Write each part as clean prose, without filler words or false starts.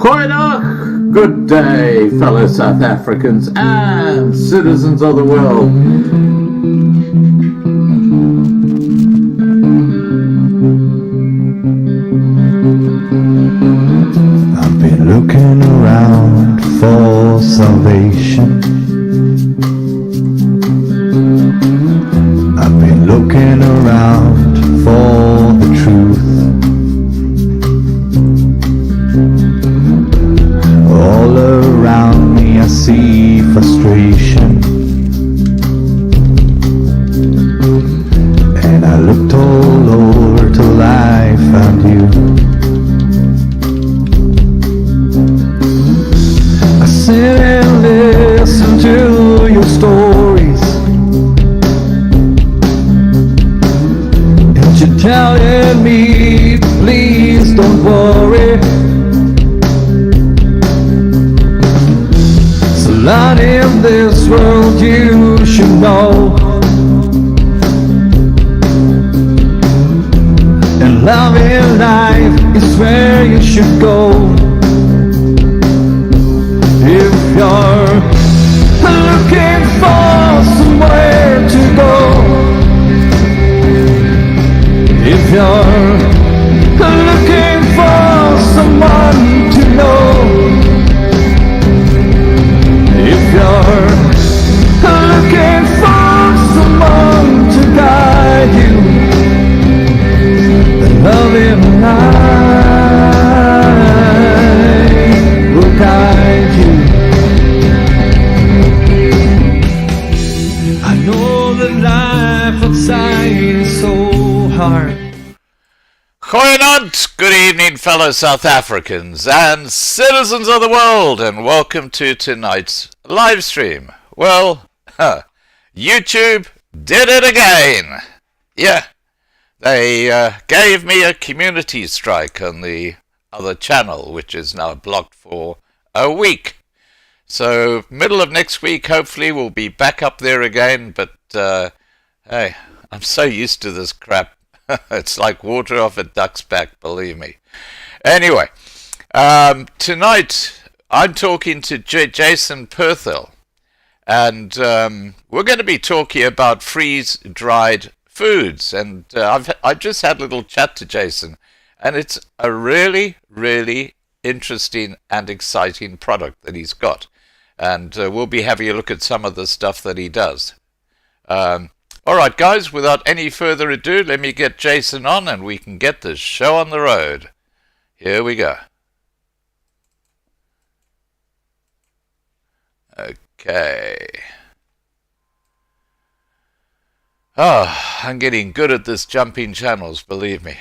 Goeiedag, good day, fellow South Africans and citizens of the world. I've been looking around for salvation. I've been looking around for the truth. All around me I see frustration, and I looked all over till I found you. I sit and listen to your stories, and you're telling me, please don't worry. Lot in this world you should know, and love in life is where you should go. If you're looking for somewhere to go, if you're looking for someone to know, if you're looking for someone to guide you, then love in life will guide you. I know that life outside is so hard. Goeienaand, good evening fellow South Africans and citizens of the world, and welcome to tonight's live stream. Well, YouTube did it again. Yeah, they gave me a community strike on the other channel, which is now blocked for a week. So middle of next week hopefully we'll be back up there again, but hey, I'm so used to this crap. It's like water off a duck's back, believe me. Anyway, tonight I'm talking to Jason Perthell, and we're going to be talking about freeze-dried foods. And I've just had a little chat to Jason, and it's a really, really interesting and exciting product that he's got. And we'll be having a look at some of the stuff that he does. All right, guys, without any further ado, let me get Jason on and we can get this show on the road. Here we go. Okay. Oh, I'm getting good at this jumping channels, believe me.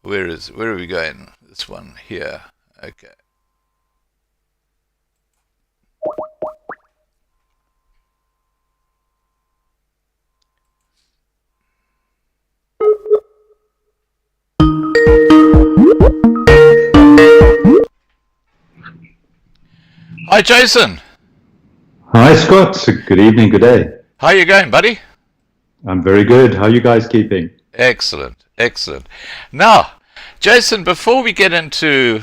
Where are we going? This one here. Okay. Hi, Jason. Hi, Scott. Good evening, good day. How you going, buddy? I'm very good. How are you guys keeping? Excellent, excellent. Now, Jason, before we get into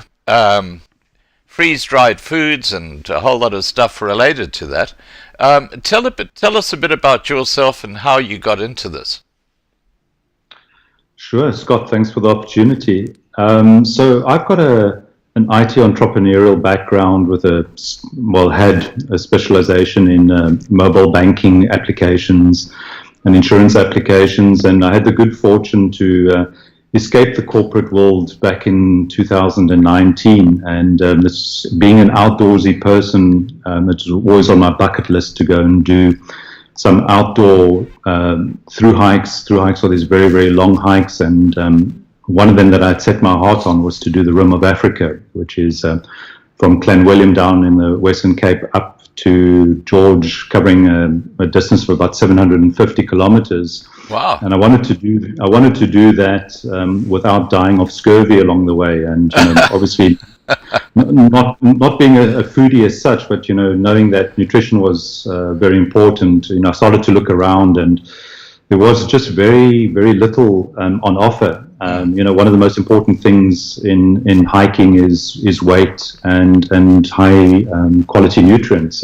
freeze-dried foods and a whole lot of stuff related to that, tell us a bit about yourself and how you got into this. Sure, Scott. Thanks for the opportunity. So I've got an IT entrepreneurial background with had a specialization in mobile banking applications and insurance applications, and I had the good fortune to escape the corporate world back in 2019. And being an outdoorsy person, it's always on my bucket list to go and do some outdoor through hikes. Through hikes are these very, very long hikes, and one of them that I'd set my heart on was to do the Rim of Africa, which is from Clanwilliam down in the Western Cape up to George, covering a distance of about 750 kilometers. Wow! And I wanted to do that without dying of scurvy along the way, and obviously not being a foodie as such, but knowing that nutrition was very important. I started to look around, and there was just very, very little on offer. One of the most important things in hiking is weight and high quality nutrients,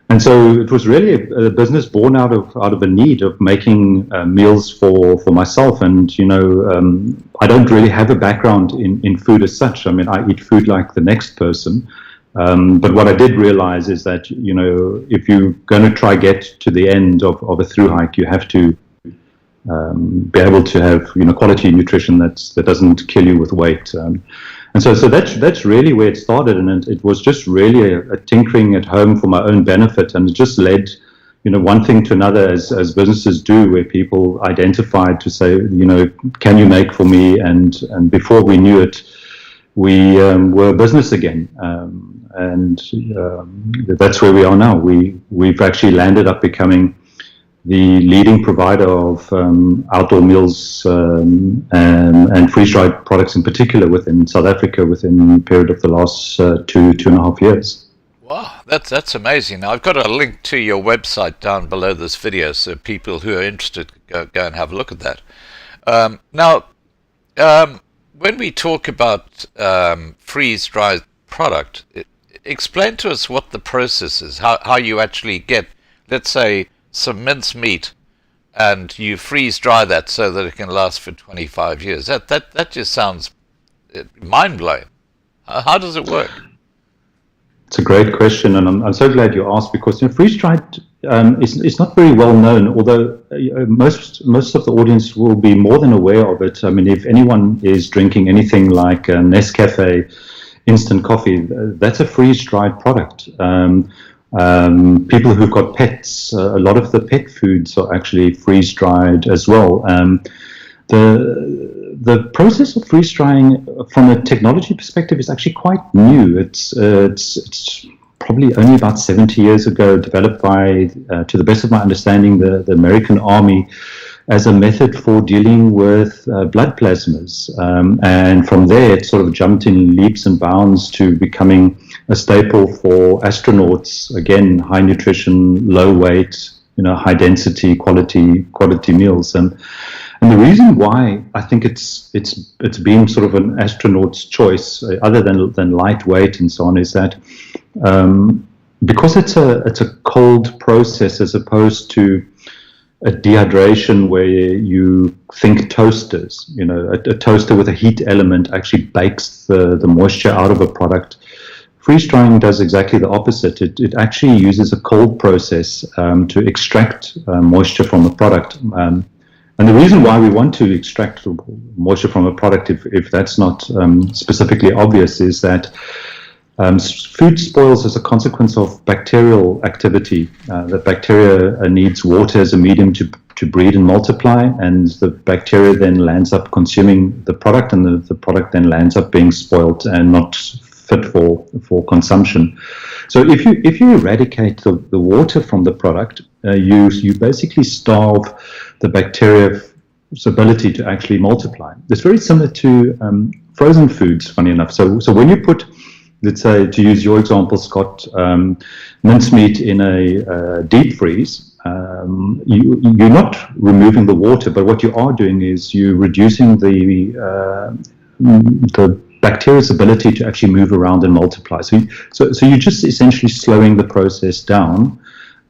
and so it was really a business born out of a need of making meals for myself. And I don't really have a background in food as such. I mean, I eat food like the next person. But what I did realize is that if you're going to try get to the end of a through hike, you have to be able to have quality nutrition that doesn't kill you with weight. And so that's really where it started, and it was just really a tinkering at home for my own benefit, and it just led, one thing to another as businesses do, where people identified to say, can you make for me? And before we knew it, we were a business again, and that's where we are now. We've actually landed up becoming the leading provider of outdoor meals and freeze-dried products in particular within South Africa within a period of the last 2.5 years. Wow, that's amazing. Now, I've got a link to your website down below this video, so people who are interested go and have a look at that. When we talk about freeze-dried product, explain to us what the process is, how you actually get, let's say, some minced meat, and you freeze dry that so that it can last for 25 years. That just sounds mind-blowing. How does it work? It's a great question, and I'm so glad you asked, because freeze-dried is not very well known, although most of the audience will be more than aware of it. I mean, if anyone is drinking anything like Nescafe instant coffee, that's a freeze-dried product. People who've got pets, a lot of the pet foods are actually freeze-dried as well. The process of freeze-drying from a technology perspective is actually quite new. It's probably only about 70 years ago developed by, to the best of my understanding, the American Army as a method for dealing with blood plasmas. And from there, it sort of jumped in leaps and bounds to becoming a staple for astronauts. Again, high nutrition, low weight, high density, quality meals. And the reason why I think it's been sort of an astronaut's choice, other than lightweight and so on, is that because it's a cold process as opposed to a dehydration where you think toasters. A toaster with a heat element actually bakes the moisture out of a product. Freeze drying does exactly the opposite. It actually uses a cold process to extract moisture from a product. And the reason why we want to extract moisture from a product, if that's not specifically obvious, is that food spoils as a consequence of bacterial activity. The bacteria needs water as a medium to breed and multiply, and the bacteria then lands up consuming the product, and the product then lands up being spoiled and not fit for consumption. So if you eradicate the water from the product, you basically starve the bacteria's ability to actually multiply. It's very similar to frozen foods, funny enough. So when you put, let's say, to use your example, Scott, mincemeat in a deep freeze, you're not removing the water, but what you are doing is you're reducing the bacteria's ability to actually move around and multiply. So you're just essentially slowing the process down.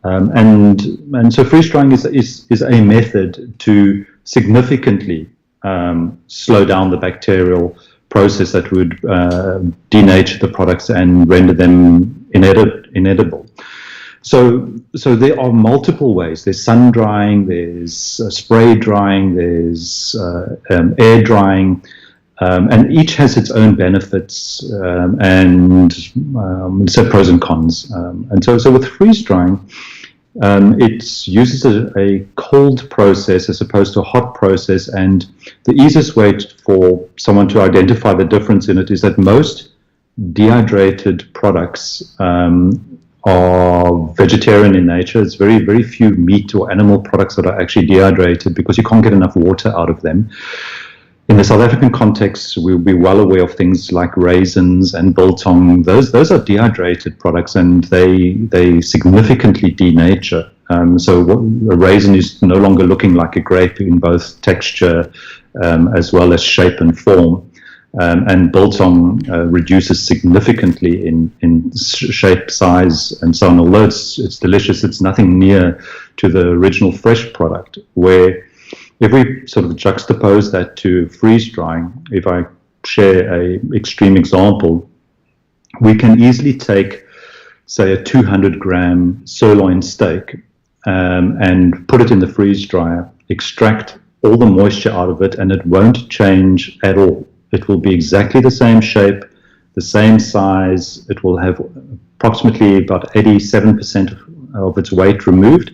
And so freeze drying is a method to significantly slow down the bacterial process that would denature the products and render them inedible. So there are multiple ways. There's sun drying, there's spray drying, there's air drying, and each has its own benefits and so pros and cons. And so with freeze drying, it uses a cold process as opposed to a hot process, and the easiest way for someone to identify the difference in it is that most dehydrated products are vegetarian in nature. It's very, very few meat or animal products that are actually dehydrated because you can't get enough water out of them. In the South African context, we'll be well aware of things like raisins and biltong. Those are dehydrated products, and they significantly denature A raisin is no longer looking like a grape in both texture as well as shape and form. And biltong reduces significantly in shape, size, and so on. Although it's delicious, it's nothing near to the original fresh product. Where if we sort of juxtapose that to freeze drying, if I share an extreme example, we can easily take, say, a 200-gram sirloin steak and put it in the freeze dryer, extract all the moisture out of it, and it won't change at all. It will be exactly the same shape, the same size. It will have approximately about 87% of its weight removed.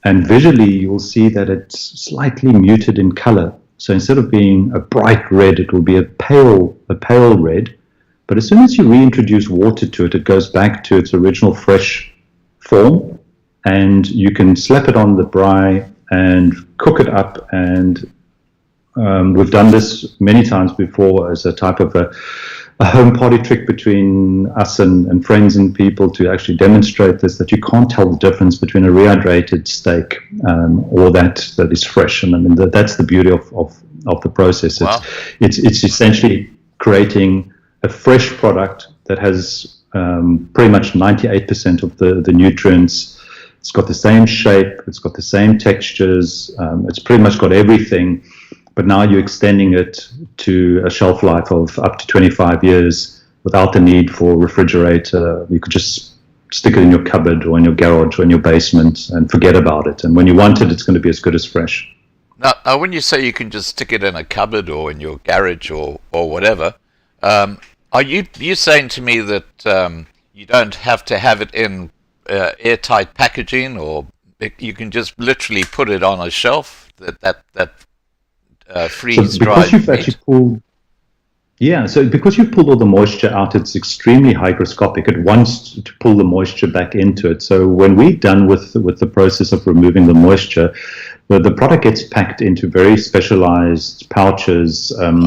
And visually, you'll see that it's slightly muted in color. So instead of being a bright red, it will be a pale red. But as soon as you reintroduce water to it, it goes back to its original fresh form. And you can slap it on the braai and cook it up. And we've done this many times before as a type of a home party trick between us and friends and people to actually demonstrate this, that you can't tell the difference between a rehydrated steak or that is fresh. And I mean, that's the beauty of the process. Wow. It's essentially creating a fresh product that has pretty much 98% of the nutrients. It's got the same shape, it's got the same textures, it's pretty much got everything. But now you're extending it to a shelf life of up to 25 years without the need for a refrigerator. You could just stick it in your cupboard or in your garage or in your basement and forget about it. And when you want it, it's going to be as good as fresh. Now when you say you can just stick it in a cupboard or in your garage or whatever, are you saying to me that you don't have to have it in airtight packaging, or you can just literally put it on a shelf that freeze-dried meat? Because you've pulled all the moisture out, it's extremely hygroscopic. It wants to pull the moisture back into it. So when we're done with the process of removing the moisture, the product gets packed into very specialized pouches. And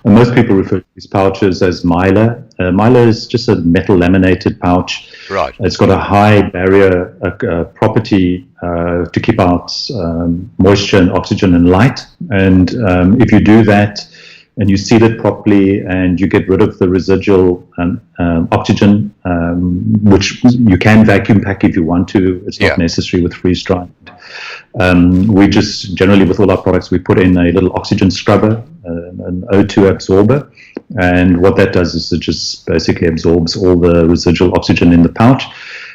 most people refer to these pouches as mylar. Mylar is just a metal laminated pouch. Right. It's got a high barrier property to keep out moisture and oxygen and light. And if you do that, and you seal it properly, and you get rid of the residual oxygen, which you can vacuum pack if you want to. It's not necessary with freeze drying. We just generally, with all our products, we put in a little oxygen scrubber, an O2 absorber, and what that does is it just basically absorbs all the residual oxygen in the pouch.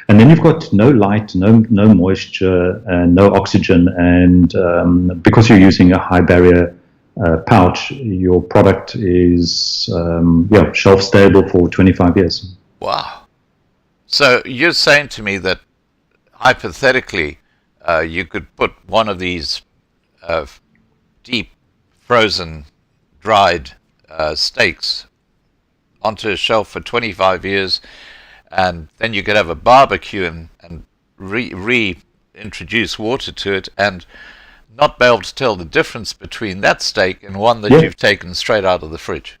And then you've got no light, no moisture, and no oxygen, and because you're using a high barrier pouch, your product is shelf stable for 25 years. Wow. So you're saying to me that hypothetically you could put one of these deep frozen dried steaks onto a shelf for 25 years, and then you could have a barbecue and reintroduce water to it and not be able to tell the difference between that steak and one that you've taken straight out of the fridge.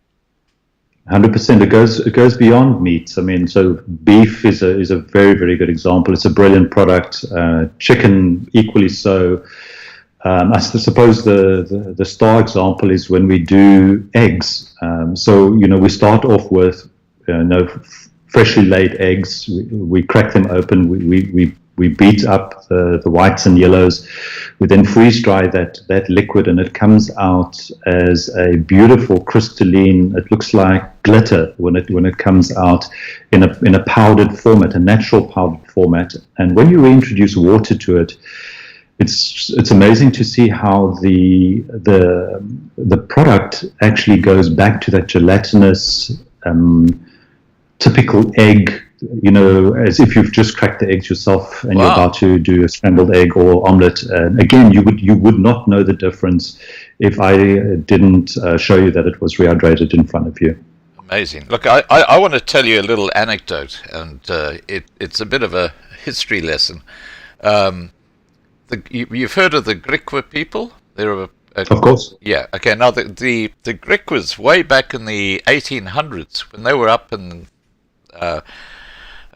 100%. It goes beyond meats. I mean, so beef is a very, very good example. It's a brilliant product. Chicken equally so. I suppose the star example is when we do eggs. So we start off with freshly laid eggs. We crack them open. We beat up the whites and yellows. We then freeze dry that liquid, and it comes out as a beautiful crystalline. It looks like glitter when it comes out in a powdered format, a natural powdered format. And when you reintroduce water to it, it's amazing to see how the product actually goes back to that gelatinous typical egg. As if you've just cracked the eggs yourself and you're about to do a scrambled egg or omelette. Again, you would not know the difference if I didn't show you that it was rehydrated in front of you. Amazing. Look, I want to tell you a little anecdote, and it's a bit of a history lesson. You've heard of the Griqua people? They're of course. Yeah. Okay. Now the Griquas way back in the 1800s, when they were up in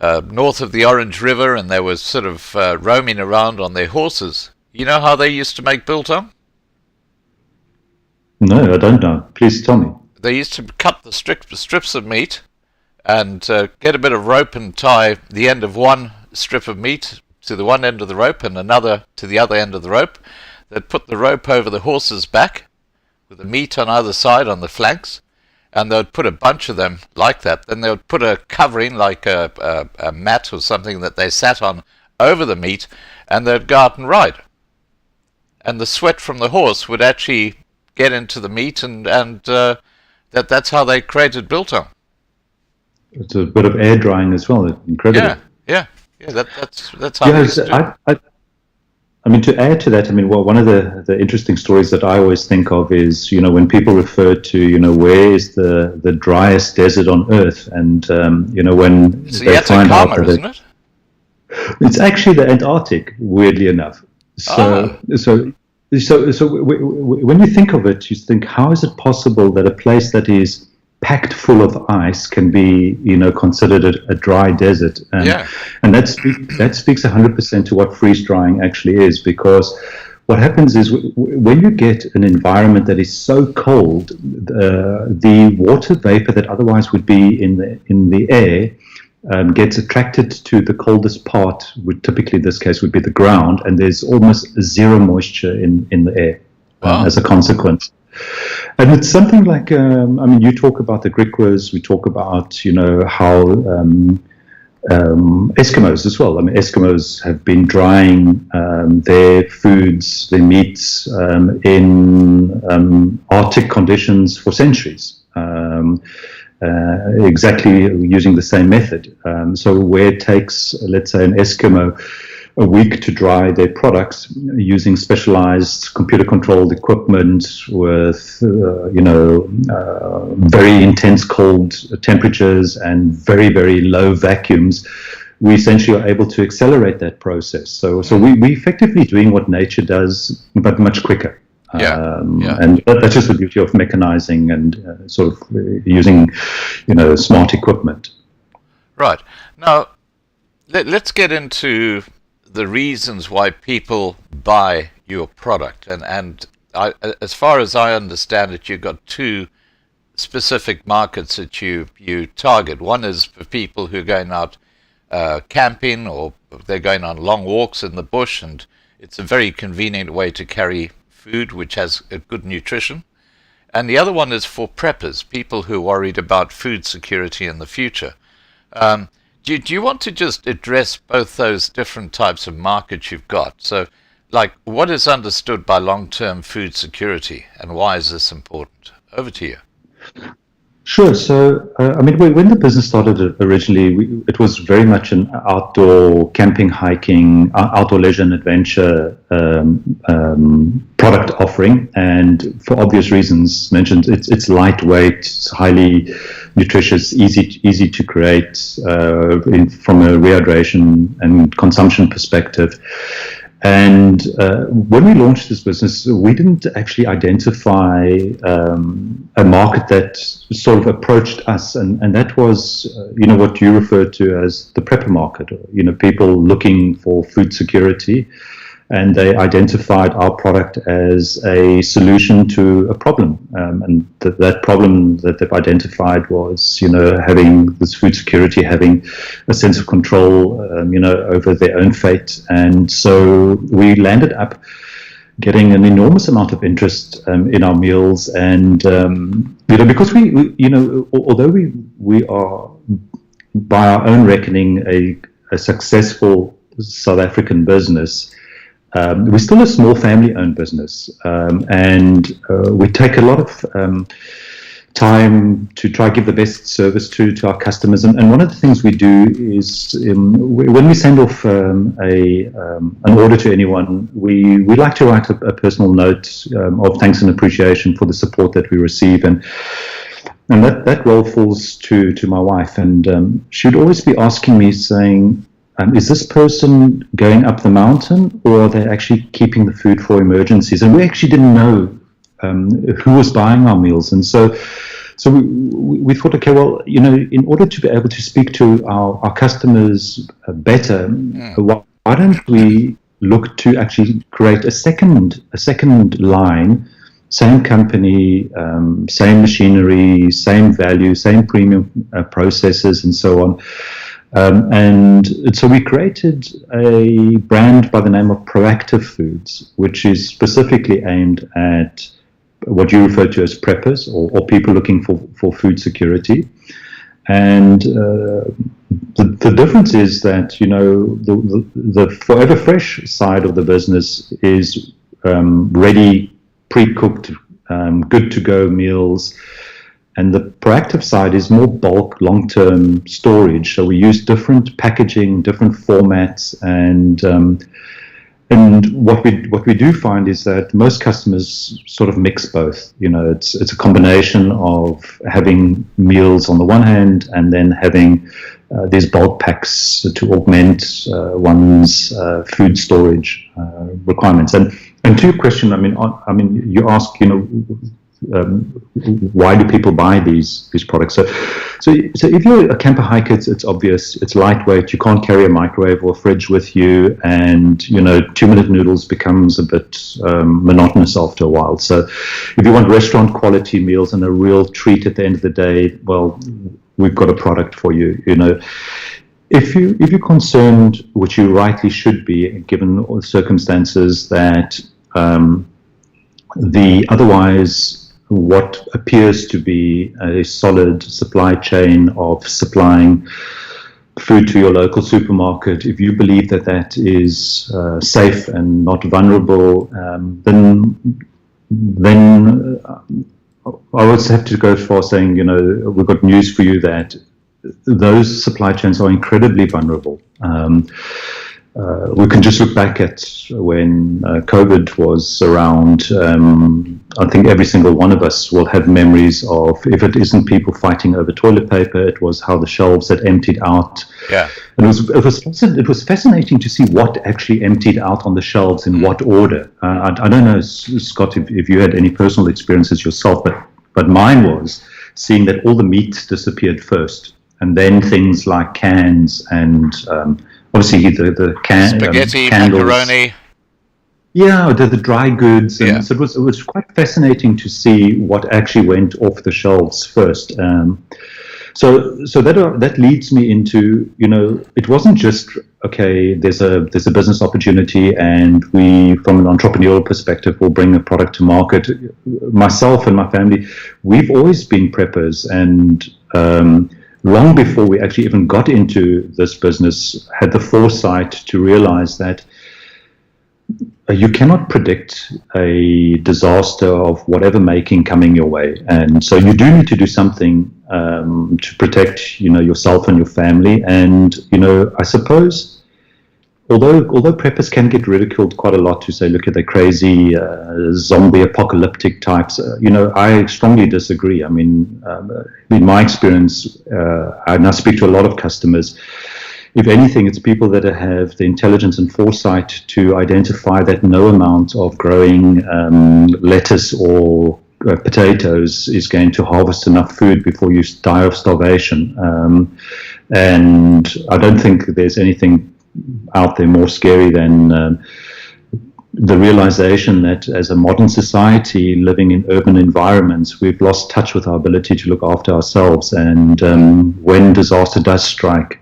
north of the Orange River, and they were sort of roaming around on their horses. You know how they used to make biltong? No, I don't know. Please tell me. They used to cut the strips of meat and get a bit of rope and tie the end of one strip of meat to the one end of the rope and another to the other end of the rope. They'd put the rope over the horse's back with the meat on either side on the flanks, and they would put a bunch of them like that. Then they would put a covering, like a mat or something that they sat on, over the meat, and they'd go out and ride. And the sweat from the horse would actually get into the meat, and that's how they created biltong. It's a bit of air drying as well. Incredible. Yeah. That's how they used to do. I mean, to add to that, I mean, well, one of the interesting stories that I always think of is, when people refer to, where is the driest desert on earth, and when it's they find out that isn't it? It's actually the Antarctic, weirdly enough. So when you think of it, you think, how is it possible that a place that is packed full of ice can be, considered a dry desert? And that speaks 100% to what freeze drying actually is, because what happens is when you get an environment that is so cold, the water vapor that otherwise would be in the air gets attracted to the coldest part, which typically in this case would be the ground, and there's almost zero moisture in the air as a consequence. And it's something like, you talk about the Griquas, we talk about, how Eskimos as well. I mean, Eskimos have been drying their foods, their meats in Arctic conditions for centuries. Exactly using the same method. So where it takes, let's say, an Eskimo a week to dry their products using specialized computer-controlled equipment with, very intense cold temperatures and very, very low vacuums, we essentially are able to accelerate that process. So we effectively doing what nature does, but much quicker. And that's just the beauty of mechanizing and sort of using, smart equipment. Right. Now, let's get into the reasons why people buy your product. And as far as I understand it, you've got two specific markets that you target. One is for people who are going out camping, or they're going on long walks in the bush, and it's a very convenient way to carry food which has a good nutrition. And the other one is for preppers, people who are worried about food security in the future. Do you want to just address both those different types of markets you've got? So, like, what is understood by long-term food security, and why is this important? Over to you. Sure. So, when the business started originally, it was very much an outdoor camping, hiking, outdoor leisure and adventure product offering. And for obvious reasons mentioned, it's lightweight, it's highly nutritious, easy to create from a rehydration and consumption perspective. And when we launched this business, we didn't actually identify a market that sort of approached us, and that was, what you referred to as the prepper market, people looking for food security, and they identified our product as a solution to a problem, and that problem that they've identified was, having this food security, having a sense of control, over their own fate. And so we landed up getting an enormous amount of interest in our meals, and because we although we are, by our own reckoning, a successful South African business, we're still a small family-owned business, and we take a lot of time to try to give the best service to our customers. And one of the things we do is, when we send off an order to anyone, we like to write a personal note of thanks and appreciation for the support that we receive, and that role falls to my wife, and she'd always be asking me, saying, is this person going up the mountain, or are they actually keeping the food for emergencies? And we actually didn't know who was buying our meals. And so So we thought, okay, well, in order to be able to speak to our customers better, why don't we look to actually create a second line, same company, same machinery, same value, same premium processes, and so on. And so we created a brand by the name of Proactive Foods, which is specifically aimed at what you refer to as preppers or people looking for food security. And the difference is that, the Forever Fresh side of the business is ready, pre-cooked, good to go meals. And the Proactive side is more bulk, long-term storage. So we use different packaging, different formats, and what we do find is that most customers sort of mix both. It's a combination of having meals on the one hand, and then having these bulk packs to augment one's food storage requirements. And to your question, I mean, you ask, why do people buy these products? So if you're a camper hiker, it's obvious. It's lightweight. You can't carry a microwave or a fridge with you, and 2-minute noodles becomes a bit monotonous after a while. So if you want restaurant quality meals and a real treat at the end of the day, well, we've got a product for you. If you're concerned, which you rightly should be, given all the circumstances, that the otherwise what appears to be a solid supply chain of supplying food to your local supermarket, if you believe that is safe and not vulnerable, then I would have to go as far as saying, we've got news for you that those supply chains are incredibly vulnerable. We can just look back at when COVID was around. I think every single one of us will have memories of, if it isn't people fighting over toilet paper, it was how the shelves had emptied out. Yeah. And it was fascinating to see what actually emptied out on the shelves in what order. I don't know, Scott, if you had any personal experiences yourself, but mine was seeing that all the meat disappeared first, and then things like cans and obviously the spaghetti, candles, macaroni. Yeah, the dry goods. And Yeah. so it was quite fascinating to see what actually went off the shelves first. So that leads me into, it wasn't just, okay, there's a business opportunity and we, from an entrepreneurial perspective, will bring a product to market. Myself and my family, we've always been preppers, and long before we actually even got into this business, had the foresight to realize that you cannot predict a disaster of whatever making coming your way. And so you do need to do something to protect, yourself and your family. And, I suppose, although preppers can get ridiculed quite a lot to say, look at the crazy zombie apocalyptic types, I strongly disagree. I mean, in my experience, and I speak to a lot of customers, if anything, it's people that have the intelligence and foresight to identify that no amount of growing lettuce or potatoes is going to harvest enough food before you die of starvation. And I don't think there's anything out there more scary than the realization that as a modern society living in urban environments, we've lost touch with our ability to look after ourselves. And when disaster does strike,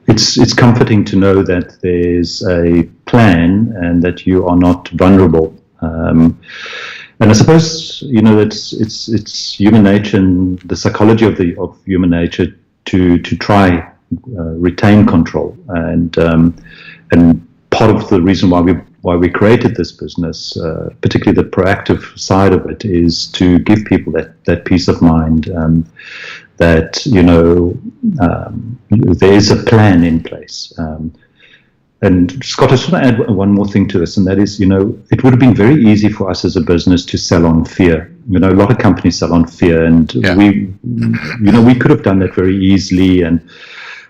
it's comforting to know that there's a plan and that you are not vulnerable. And I suppose it's human nature and the psychology of human nature to try retain control. And part of the reason why we created this business, particularly the proactive side of it, is to give people that peace of mind. That there is a plan in place. And Scott, I just want to add one more thing to this, and that is, it would have been very easy for us as a business to sell on fear. A lot of companies sell on fear, and we could have done that very easily.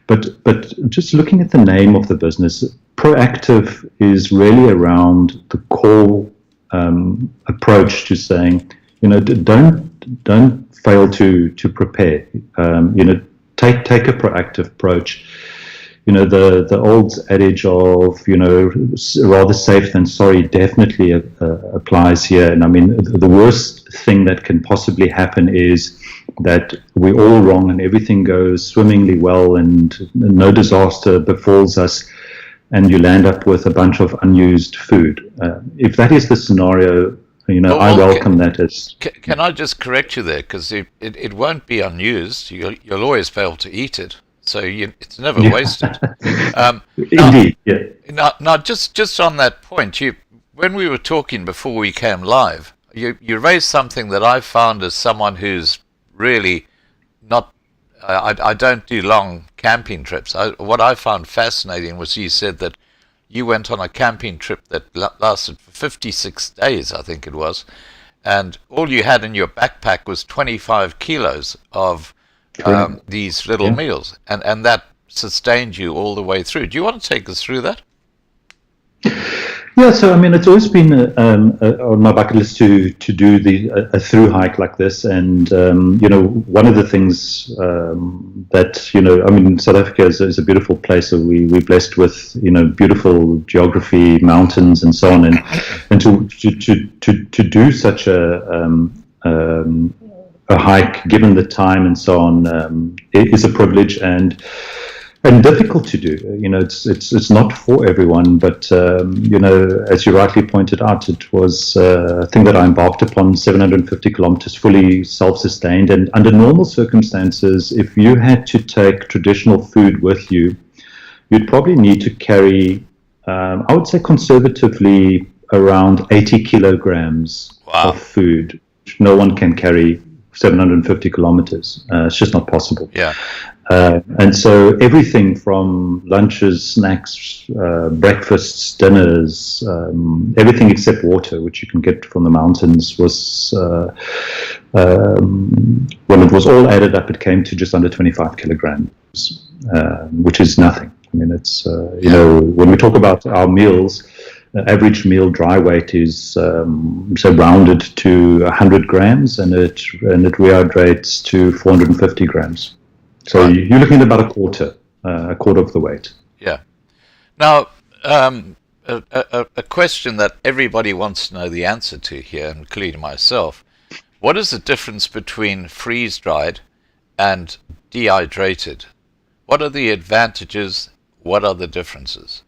But just looking at the name of the business, Proactive is really around the core approach to saying, don't fail to prepare. Take a proactive approach. The old adage of rather safe than sorry definitely applies here. And I mean, the worst thing that can possibly happen is that we're all wrong and everything goes swimmingly well and no disaster befalls us, and you land up with a bunch of unused food. If that is the scenario, I welcome that as... Can I just correct you there? Because it won't be unused. You'll always be able to eat it. So it's never wasted. Indeed, yeah. Now, just on that point, when we were talking before we came live, you raised something that I found as someone who's really not... I don't do long camping trips. What I found fascinating was you said that you went on a camping trip that lasted for 56 days, I think it was, and all you had in your backpack was 25 kilos of these little meals, and that sustained you all the way through. Do you want to take us through that? Yeah, so I mean, it's always been on my bucket list to do a through hike like this, and one of the things that I mean, South Africa is a beautiful place. So we're blessed with beautiful geography, mountains, and so on, and to do such a hike, given the time and so on, is a privilege and difficult to do. It's not for everyone, but as you rightly pointed out, it was a thing that I embarked upon, 750 kilometers, fully self-sustained. And under normal circumstances, if you had to take traditional food with you, you'd probably need to carry, I would say conservatively, around 80 kilograms of food, which no one can carry 750 kilometers. It's just not possible. Yeah. And so everything from lunches, snacks, breakfasts, dinners, everything except water, which you can get from the mountains, was, when it was all added up, it came to just under 25 kilograms, which is nothing. I mean, it's, when we talk about our meals, average meal dry weight is so rounded to 100 grams, and it rehydrates to 450 grams. So you're looking at about a quarter of the weight. Yeah. Now, a question that everybody wants to know the answer to here, including myself: what is the difference between freeze-dried and dehydrated? What are the advantages? What are the differences?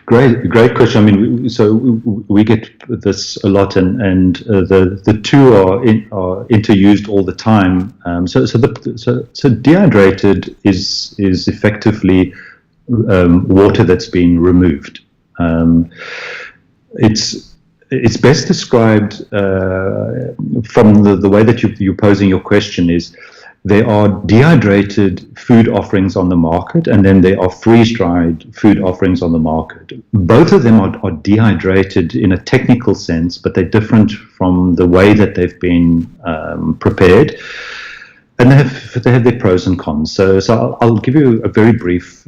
Great question. I mean, so we get this a lot, and the two are interused all the time. So dehydrated is effectively water that's been removed. It's best described from the way that you're posing your question is, there are dehydrated food offerings on the market, and then there are freeze-dried food offerings on the market. Both of them are dehydrated in a technical sense, but they're different from the way that they've been prepared, and they have their pros and cons. So I'll give you a very brief,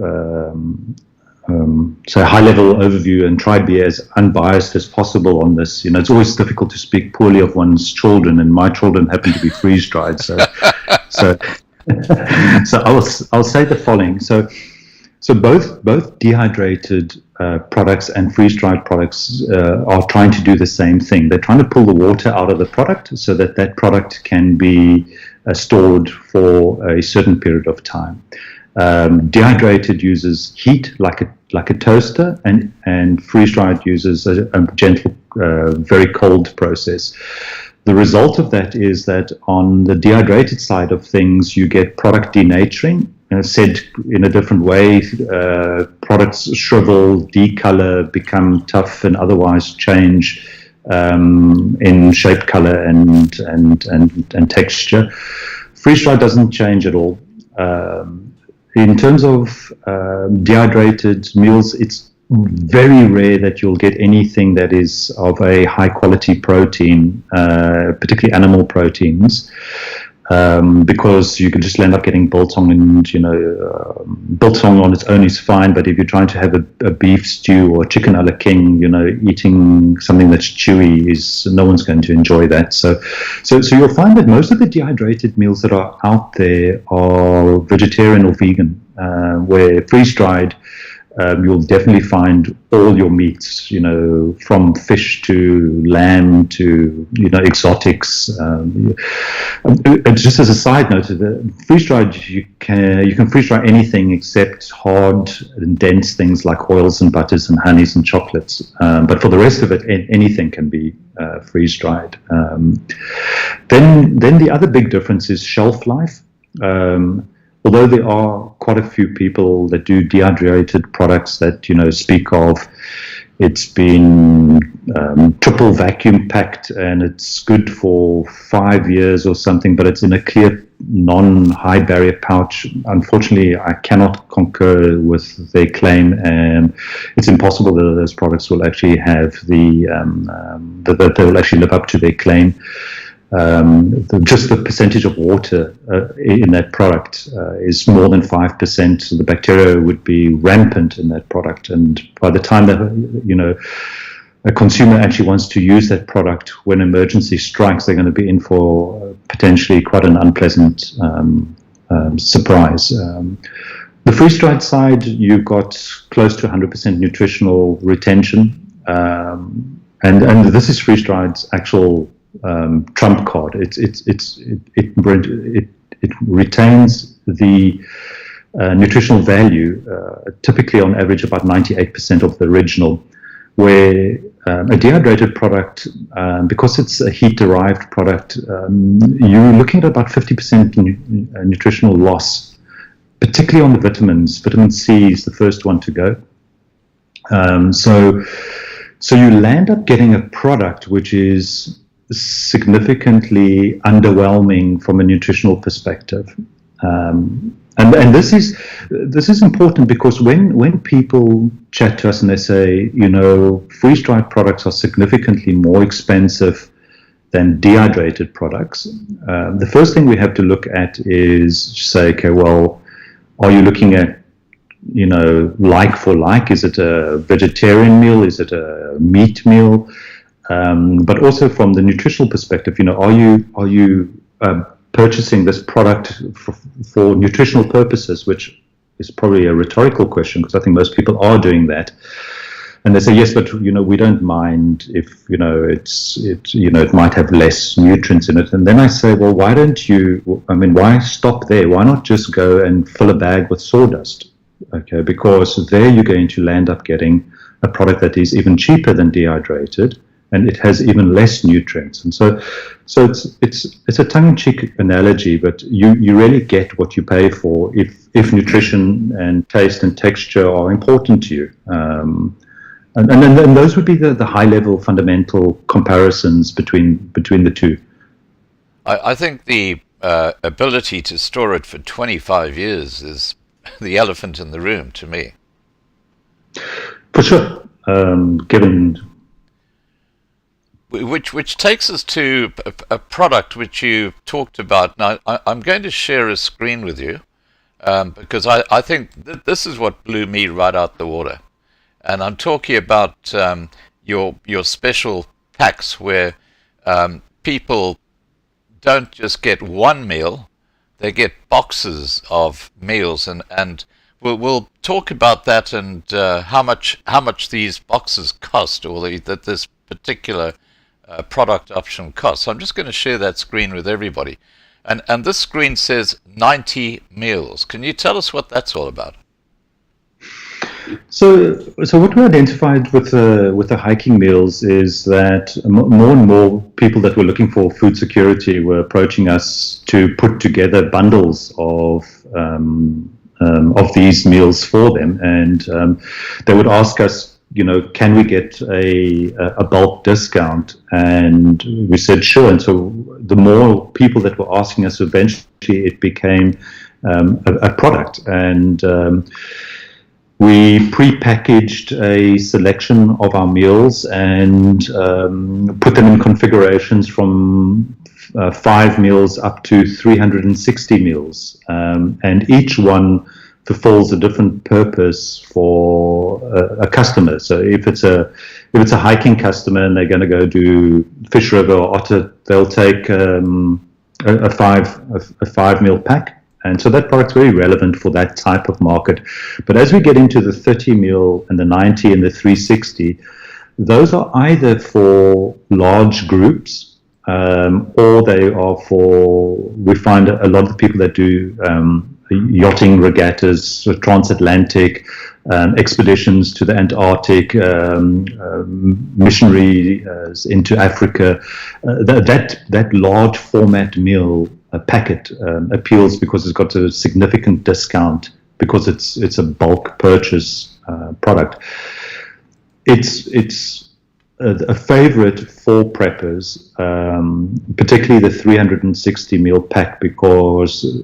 high-level overview and try to be as unbiased as possible on this. It's always difficult to speak poorly of one's children, and my children happen to be freeze-dried, So I'll say the following. So both dehydrated products and freeze-dried products are trying to do the same thing. They're trying to pull the water out of the product so that product can be stored for a certain period of time. Dehydrated uses heat like a toaster, and freeze-dried uses a gentle, very cold process. The result of that is that on the dehydrated side of things, you get product denaturing. Said in a different way, products shrivel, decolor, become tough, and otherwise change in shape, color, and texture. Freeze-dried doesn't change at all. In terms of dehydrated meals, it's very rare that you'll get anything that is of a high quality protein, particularly animal proteins. because you can just end up getting biltong, and biltong on its own is fine, but if you're trying to have a beef stew or chicken a la king, eating something that's chewy, no one's going to enjoy that. So you'll find that most of the dehydrated meals that are out there are vegetarian or vegan, where freeze-dried, you'll definitely find all your meats, from fish to lamb to, exotics. Just as a side note, the freeze-dried, you can freeze-dry anything except hard and dense things like oils and butters and honeys and chocolates. But for the rest of it, anything can be freeze-dried. Then the other big difference is shelf life. Although there are quite a few people that do dehydrated products that, speak of it's been triple vacuum packed and it's good for 5 years or something, but it's in a clear non-high barrier pouch. Unfortunately, I cannot concur with their claim, and it's impossible that those products will actually have that they will actually live up to their claim. Just the percentage of water in that product is more than 5%. So the bacteria would be rampant in that product, and by the time that a consumer actually wants to use that product, when emergency strikes, they're going to be in for potentially quite an unpleasant surprise. The freeze-dried side, you've got close to 100% nutritional retention, and this is freeze-dried's actual trump card. It retains the nutritional value, typically on average about 98% of the original, where a dehydrated product, because it's a heat-derived product, you're looking at about 50% nutritional loss, particularly on the vitamins. Vitamin C is the first one to go. So you land up getting a product which is significantly underwhelming from a nutritional perspective, and this is important, because when people chat to us and they say, freeze-dried products are significantly more expensive than dehydrated products, the first thing we have to look at is say, okay, well, are you looking at like for like? Is it a vegetarian meal? Is it a meat meal? But also from the nutritional perspective, are you purchasing this product for nutritional purposes, which is probably a rhetorical question, because I think most people are doing that. And they say, yes, but we don't mind if it might have less nutrients in it. And then I say, well, why stop there? Why not just go and fill a bag with sawdust? Okay, because there you're going to land up getting a product that is even cheaper than dehydrated, and it has even less nutrients. And so it's a tongue-in-cheek analogy, but you really get what you pay for if nutrition and taste and texture are important to you. And those would be the high-level fundamental comparisons between the two. I think the ability to store it for 25 years is the elephant in the room to me. For sure, given... Which takes us to a product which you talked about. Now, I'm going to share a screen with you because I think this is what blew me right out the water. And I'm talking about your special packs where people don't just get one meal, they get boxes of meals. And we'll talk about that and how much these boxes cost, or that this particular product option costs. So I'm just going to share that screen with everybody. And this screen says 90 meals. Can you tell us what that's all about? So what we identified with the hiking meals is that more and more people that were looking for food security were approaching us to put together bundles of these meals for them, and they would ask us, can we get a bulk discount? And we said sure. And so the more people that were asking us, eventually it became a product. And we pre-packaged a selection of our meals and put them in configurations from 5 meals up to 360 meals, and each one fulfills a different purpose for a customer. So if it's a hiking customer and they're going to go do Fish River or Otter, they'll take a 5 meal pack, and so that product's very relevant for that type of market. But as we get into the 30 meal and the 90 and the 360, those are either for large groups, or they are for, we find a lot of the people that do yachting regattas, transatlantic expeditions to the Antarctic, missionaries into Africa. That large format meal packet appeals because it's got a significant discount, because it's a bulk purchase product. It's a favorite for preppers, particularly the 360 meal pack, because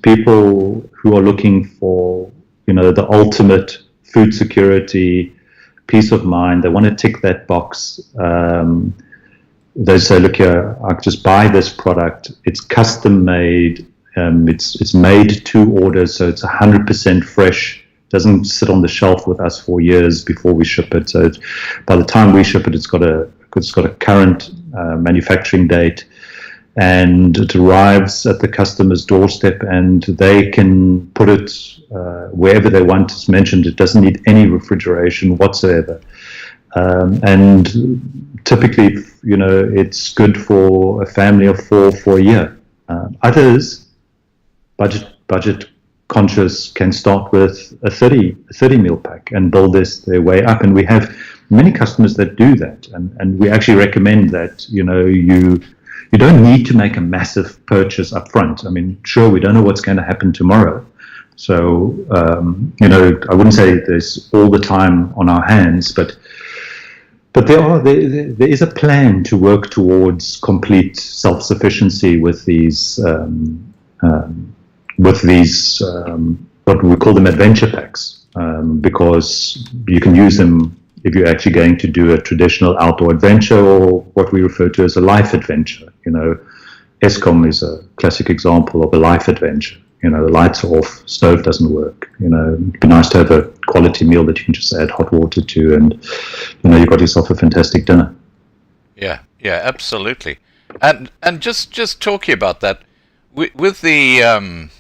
people who are looking for, the ultimate food security, peace of mind, they want to tick that box. They say, look here, I just buy this product. It's custom made. It's made to order, so it's 100% fresh. Doesn't sit on the shelf with us for years before we ship it. So by the time we ship it, it's got a current manufacturing date, and it arrives at the customer's doorstep, and they can put it wherever they want. As mentioned, it doesn't need any refrigeration whatsoever. And typically, it's good for a family of 4 for a year. Others, budget conscious, can start with a 30 meal pack and build their way up. And we have many customers that do that. And we actually recommend that, you don't need to make a massive purchase up front. I mean, sure, we don't know what's going to happen tomorrow. So, I wouldn't say there's all the time on our hands, but there is a plan to work towards complete self-sufficiency with these what we call them adventure packs, because you can use them if you're actually going to do a traditional outdoor adventure, or what we refer to as a life adventure. ESCOM is a classic example of a life adventure. The lights are off, stove doesn't work. It'd be nice to have a quality meal that you can just add hot water to, and you've got yourself a fantastic dinner. Yeah, absolutely. And just talking about that, with the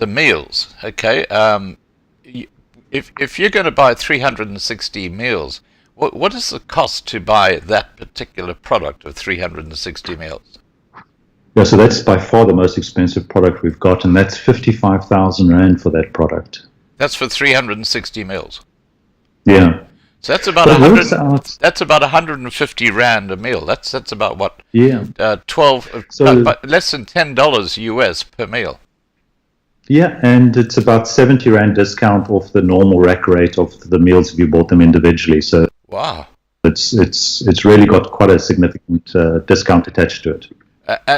meals, okay. If you're going to buy 360 meals, what is the cost to buy that particular product of 360 meals? Yeah, so that's by far the most expensive product we've got, and that's 55,000 Rand for that product. That's for 360 meals. Yeah. So that's about That's about 150 Rand a meal. That's about what? Yeah. 12, less than $10 US per meal. Yeah, and it's about 70 Rand discount off the normal rack rate of the meals if you bought them individually. So wow, it's really got quite a significant discount attached to it.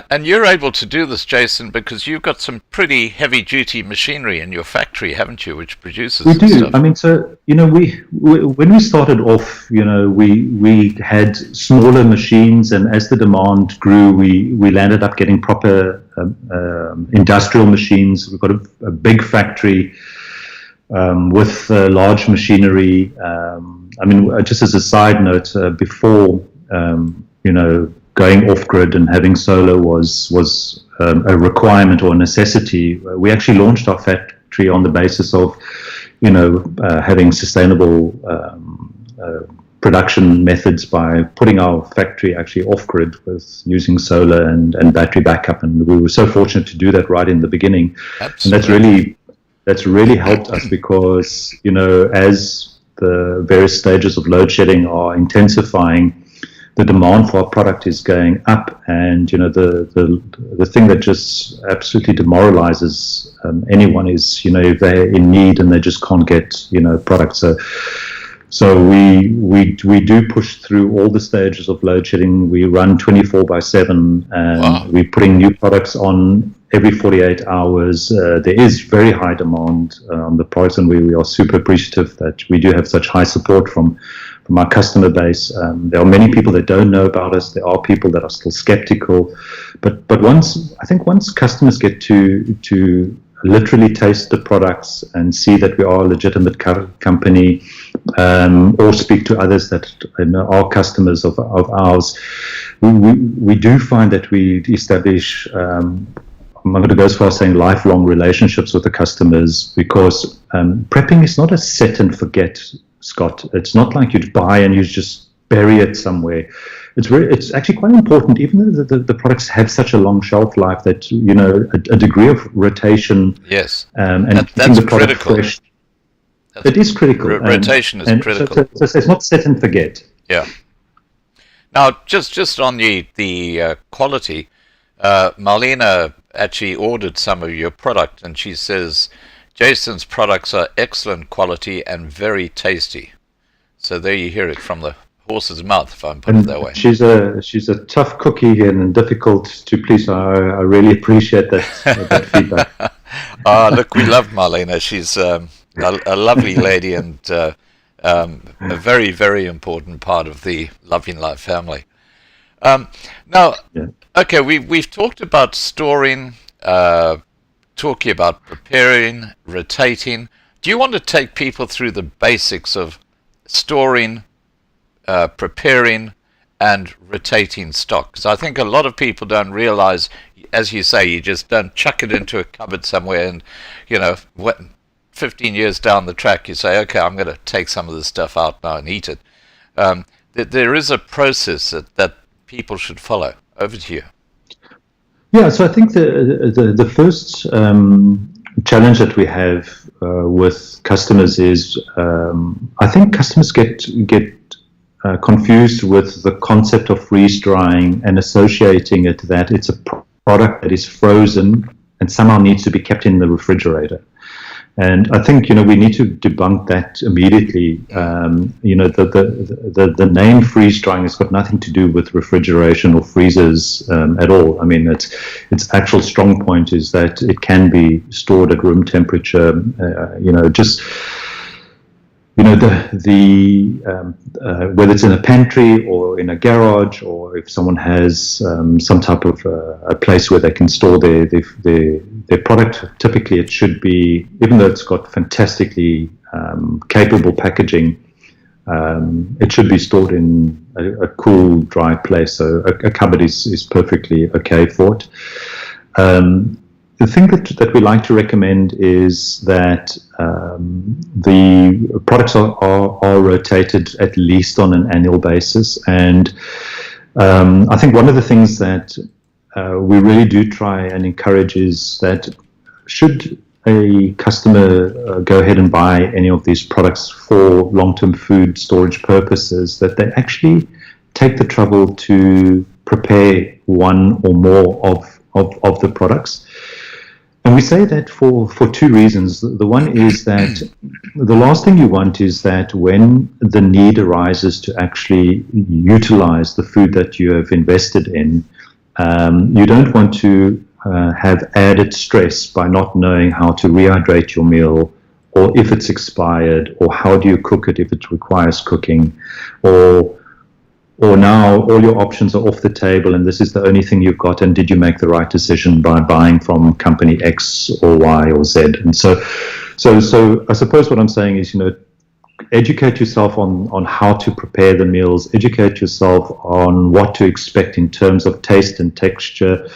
And you're able to do this, Jason, because you've got some pretty heavy-duty machinery in your factory, haven't you, which produces we this do. stuff? I mean, so, we when we started off, we had smaller machines, and as the demand grew, we landed up getting proper industrial machines. We've got a big factory with large machinery. I mean, just as a side note, before, going off-grid and having solar was a requirement or a necessity. We actually launched our factory on the basis of, having sustainable production methods by putting our factory actually off-grid with using solar and battery backup. And we were so fortunate to do that right in the beginning. Absolutely. And that's really helped us because, as the various stages of load shedding are intensifying, the demand for our product is going up, and the thing that just absolutely demoralizes anyone is if they're in need and they just can't get product. So we do push through all the stages of load shedding. We run 24/7, and wow. We're putting new products on every 48 hours. There is very high demand on the products, and we are super appreciative that we do have such high support from our customer base. There are many people that don't know about us. There are people that are still skeptical, But once customers get to literally taste the products and see that we are a legitimate company, or speak to others that are customers of ours, we do find that we establish, I'm not going to go as far as saying lifelong relationships with the customers, because prepping is not a set and forget, Scott. It's not like you'd buy and you just bury it somewhere. It's actually quite important, even though the products have such a long shelf life, that a degree of rotation. Yes, and that's the product critical. fresh. It is critical. Rotation is critical. So it's not set and forget. Yeah. Now, just on the quality, Marlena actually ordered some of your product, and she says Jason's products are excellent quality and very tasty. So there you hear it from the horse's mouth, if I'm putting it that way. She's a tough cookie and difficult to please. I really appreciate that feedback. Look, we love Marlena. She's a lovely lady and a very, very important part of the Loving Life family. Now, Yeah. okay, we've talked about storing, talking about preparing, rotating. Do you want to take people through the basics of storing, preparing, and rotating stock? Because I think a lot of people don't realize, as you say, you just don't chuck it into a cupboard somewhere and, 15 years down the track, you say, okay, I'm going to take some of this stuff out now and eat it. There is a process that people should follow. Over to you. Yeah, so I think the first challenge that we have with customers is, I think customers get confused with the concept of freeze drying and associating it that it's a product that is frozen and somehow needs to be kept in the refrigerator. And I think we need to debunk that immediately. The name freeze drying has got nothing to do with refrigeration or freezers at all. I mean, its actual strong point is that it can be stored at room temperature. Whether it's in a pantry or in a garage, or if someone has some type of a place where they can store their product, typically it should be, even though it's got fantastically capable packaging, it should be stored in a cool, dry place. So a cupboard is perfectly okay for it. The thing that we like to recommend is that the products are rotated at least on an annual basis. And I think one of the things that we really do try and encourage is that should a customer go ahead and buy any of these products for long-term food storage purposes, that they actually take the trouble to prepare one or more of the products. And we say that for two reasons. The one is that the last thing you want is that when the need arises to actually utilize the food that you have invested in, you don't want to have added stress by not knowing how to rehydrate your meal, or if it's expired, or how do you cook it if it requires cooking, or now all your options are off the table and this is the only thing you've got, and did you make the right decision by buying from company X or Y or Z? And so I suppose what I'm saying is, educate yourself on how to prepare the meals, educate yourself on what to expect in terms of taste and texture.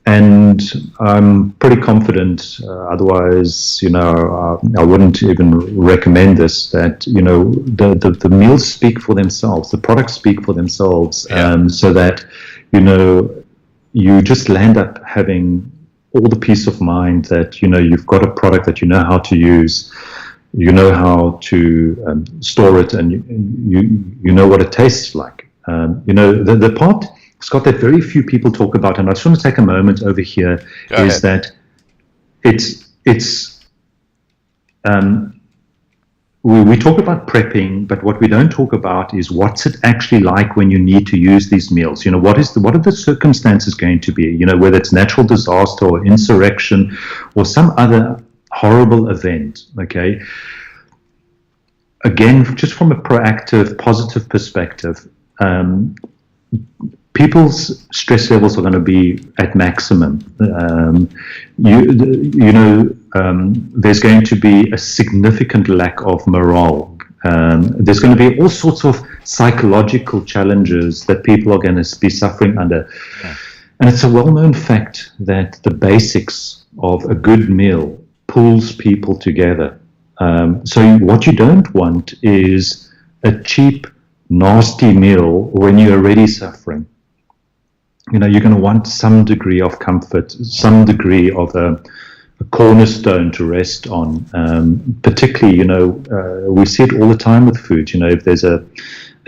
And I'm pretty confident, otherwise, I wouldn't even recommend this, that, the meals speak for themselves, the products speak for themselves, so that, you just land up having all the peace of mind that, you've got a product that you know how to use, you know how to store it, and you know what it tastes like. The part, Scott, that very few people talk about, and I just want to take a moment over here, is that we talk about prepping, but what we don't talk about is what's it actually like when you need to use these meals. What are the circumstances going to be? Whether it's natural disaster or insurrection or some other horrible event. Okay. Again, just from a proactive, positive perspective. people's stress levels are going to be at maximum. There's going to be a significant lack of morale. There's going to be all sorts of psychological challenges that people are going to be suffering under. Yeah. And it's a well-known fact that the basics of a good meal pulls people together. So what you don't want is a cheap, nasty meal when you're already suffering. You're going to want some degree of comfort, some degree of a cornerstone to rest on. Particularly, we see it all the time with food. If there's a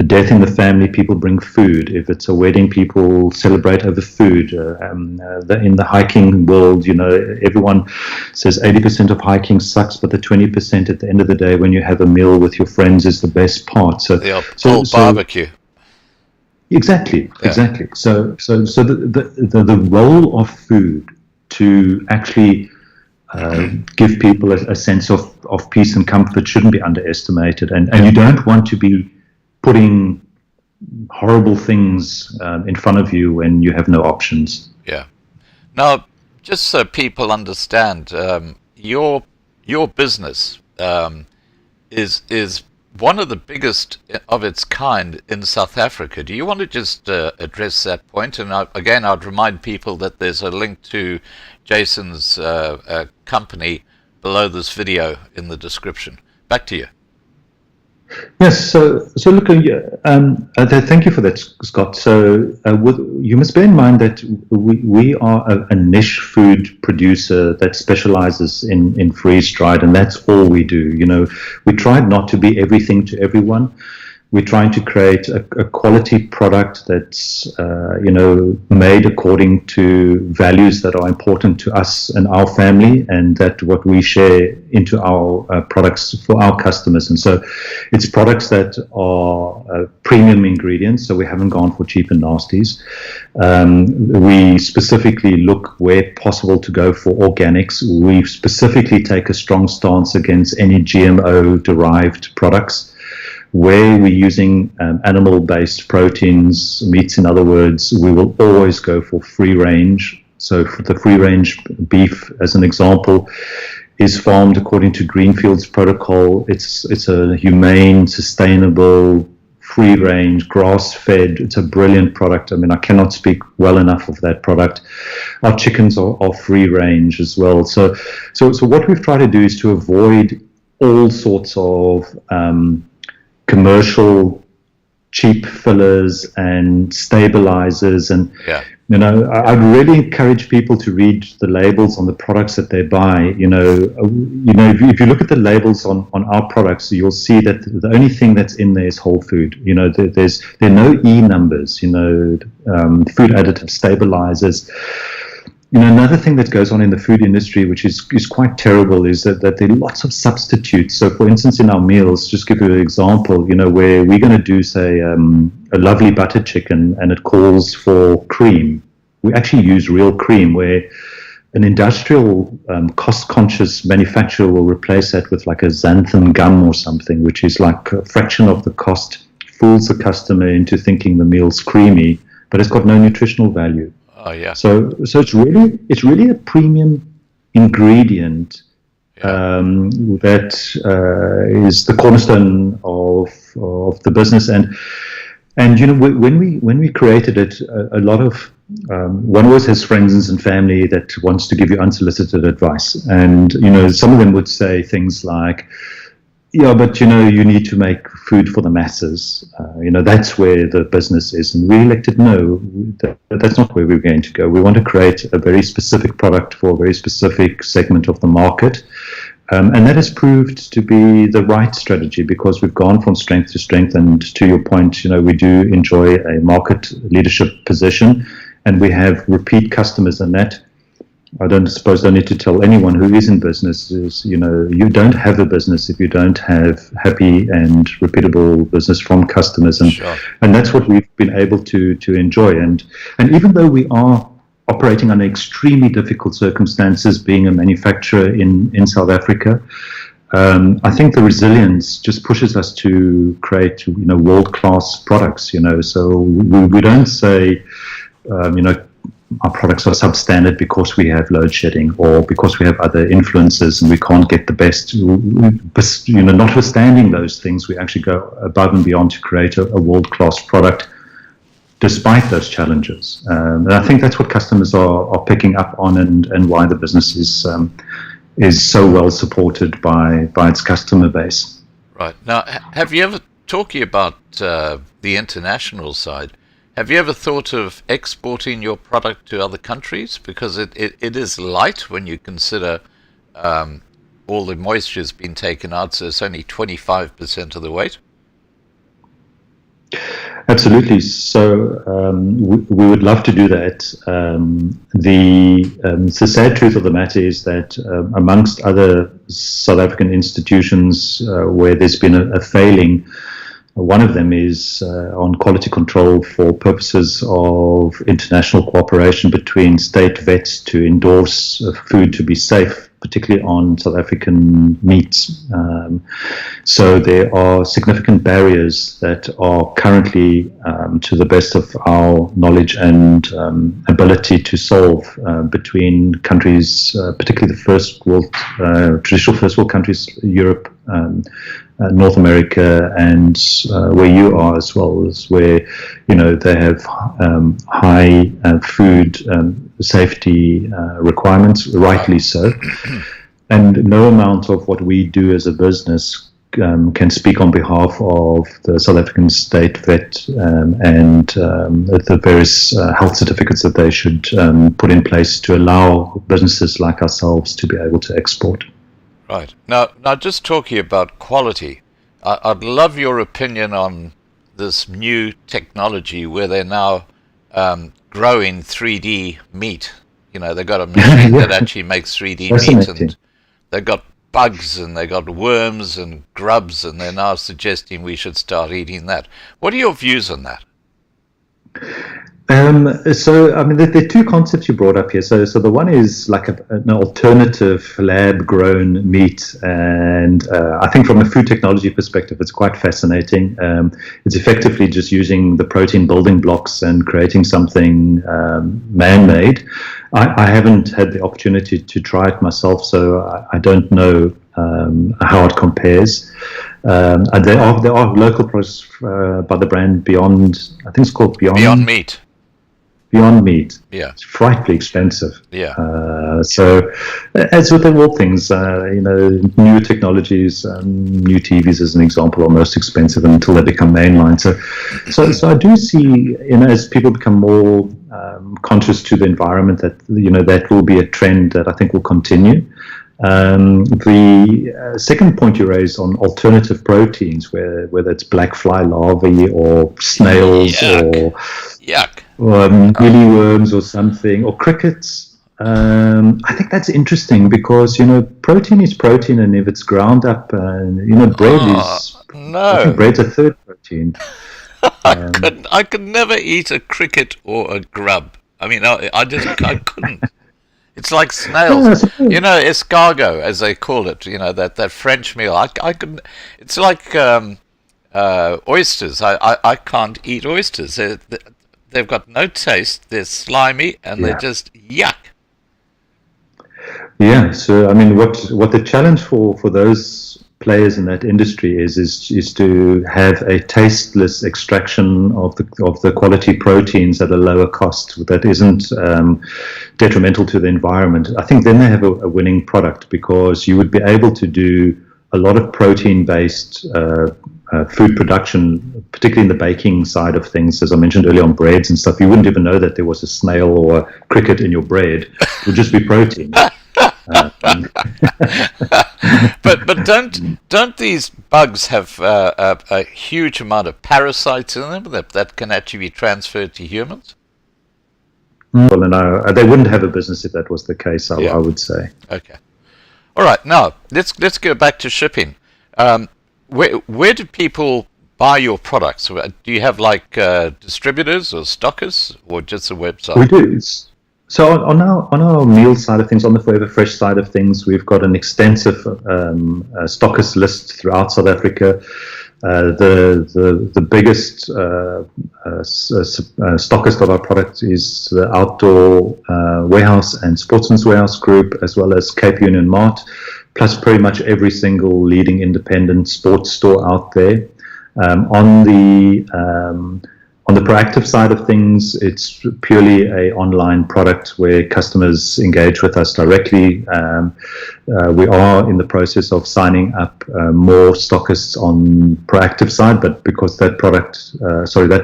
death in the family, people bring food. If it's a wedding, people celebrate over food. In the hiking world, everyone says 80% of hiking sucks, but the 20% at the end of the day, when you have a meal with your friends, is the best part. So barbecue. Exactly. So the role of food to actually give people a sense of peace and comfort shouldn't be underestimated. And you don't want to be putting horrible things in front of you when you have no options. Yeah. Now, just so people understand, your business is one of the biggest of its kind in South Africa. Do you want to just address that point? And I'd remind people that there's a link to Jason's company below this video in the description. Back to you. Yes, so look, thank you for that, Scott. So you must bear in mind that we are a niche food producer that specializes in freeze-dried, and that's all we do. We tried not to be everything to everyone. We're trying to create a quality product that's, made according to values that are important to us and our family, and that what we share into our products for our customers. And so it's products that are premium ingredients, so we haven't gone for cheap and nasties. We specifically look where possible to go for organics. We specifically take a strong stance against any GMO-derived products. Where we're using animal-based proteins, meats in other words, we will always go for free range. So for the free range beef, as an example, is farmed according to Greenfield's protocol. It's a humane, sustainable, free range, grass-fed. It's a brilliant product. I mean, I cannot speak well enough of that product. Our chickens are free range as well. So what we've tried to do is to avoid all sorts of commercial cheap fillers and stabilizers, and I'd really encourage people to read the labels on the products that they buy. If you look at the labels on our products, you'll see that the only thing that's in there is whole food. There are no E numbers. Food additive stabilizers. Another thing that goes on in the food industry, which is quite terrible, is that there are lots of substitutes. So, for instance, in our meals, just give you an example, where we're going to do, say, a lovely butter chicken, and it calls for cream. We actually use real cream, where an industrial, cost-conscious manufacturer will replace that with like a xanthan gum or something, which is like a fraction of the cost, fools the customer into thinking the meal's creamy, but it's got no nutritional value. Oh yeah. So it's really a premium ingredient that is the cornerstone of the business. And when we created it, a lot of one always has friends and family that wants to give you unsolicited advice, and some of them would say things like, yeah, but you need to make food for the masses. That's where the business is. And we elected no, that's not where we're going to go. We want to create a very specific product for a very specific segment of the market. And that has proved to be the right strategy, because we've gone from strength to strength. And to your point, we do enjoy a market leadership position, and we have repeat customers in that. I don't need to tell anyone who is in business is, you don't have a business if you don't have happy and repeatable business from customers. And Sure. And that's what we've been able to enjoy. And even though we are operating under extremely difficult circumstances, being a manufacturer in South Africa, I think the resilience just pushes us to create, world-class products. So we don't say, our products are substandard because we have load shedding or because we have other influences and we can't get the best. Notwithstanding those things, we actually go above and beyond to create a world-class product despite those challenges. And I think that's what customers are picking up on, and why the business is so well supported by its customer base. Right. Now, have you ever, talking about the international side, have you ever thought of exporting your product to other countries? Because it is light when you consider all the moisture has been taken out, so it's only 25% of the weight. Absolutely. So we would love to do that. The sad truth of the matter is that amongst other South African institutions where there's been a failing, one of them is on quality control for purposes of international cooperation between state vets to endorse food to be safe, particularly on South African meats. So there are significant barriers that are currently, to the best of our knowledge and ability to solve, between countries, particularly the first world, traditional first world countries, Europe, North America, and where you are as well, is where they have high food safety requirements, rightly so, and no amount of what we do as a business can speak on behalf of the South African state vet and the various health certificates that they should put in place to allow businesses like ourselves to be able to export. Right. Now, just talking about quality, I'd love your opinion on this new technology where they're now growing 3D meat. They've got a machine that actually makes 3D meat, and they've got bugs and they've got worms and grubs, and they're now suggesting we should start eating that. What are your views on that? So, I mean, there are two concepts you brought up here. So the one is like an alternative lab-grown meat, and I think from a food technology perspective, it's quite fascinating. It's effectively just using the protein building blocks and creating something man-made. I haven't had the opportunity to try it myself, so I don't know how it compares. There are local products by the brand Beyond. I think it's called Beyond Meat. Beyond Meat. Yeah. It's frightfully expensive. Yeah. So, as with all things, new technologies, new TVs as an example, are most expensive until they become mainline. So I do see, as people become more conscious to the environment, that that will be a trend that I think will continue. The second point you raised on alternative proteins, whether it's black fly larvae or snails Yuck. or mealyworms or something, or crickets, I think that's interesting because protein is protein, and if it's ground up, bread is. No. I think bread's a third protein. I could never eat a cricket or a grub. I mean, I couldn't. It's like snails, escargot, as they call it. That French meal. I couldn't. It's like oysters. I can't eat oysters. They've got no taste. They're slimy and they're just yuck. Yeah. So I mean, what the challenge for those players in that industry is to have a tasteless extraction of the quality proteins at a lower cost that isn't detrimental to the environment. I think then they have a winning product, because you would be able to do a lot of protein-based food production, particularly in the baking side of things. As I mentioned earlier, on breads and stuff, you wouldn't even know that there was a snail or a cricket in your bread. It would just be protein. But don't these bugs have a huge amount of parasites in them that can actually be transferred to humans? Well, no, they wouldn't have a business if that was the case. I would say. Okay. All right. Now let's go back to shipping. Where do people buy your products? Do you have like distributors or stockers, or just a website? We do. So on our meal side of things, on the Forever Fresh side of things, we've got an extensive stockist list throughout South Africa. The biggest stockist of our product is the Outdoor Warehouse and Sportsman's Warehouse Group, as well as Cape Union Mart, plus pretty much every single leading independent sports store out there. On the proactive side of things, it's purely an online product where customers engage with us directly. We are in the process of signing up more stockists on proactive side, but because that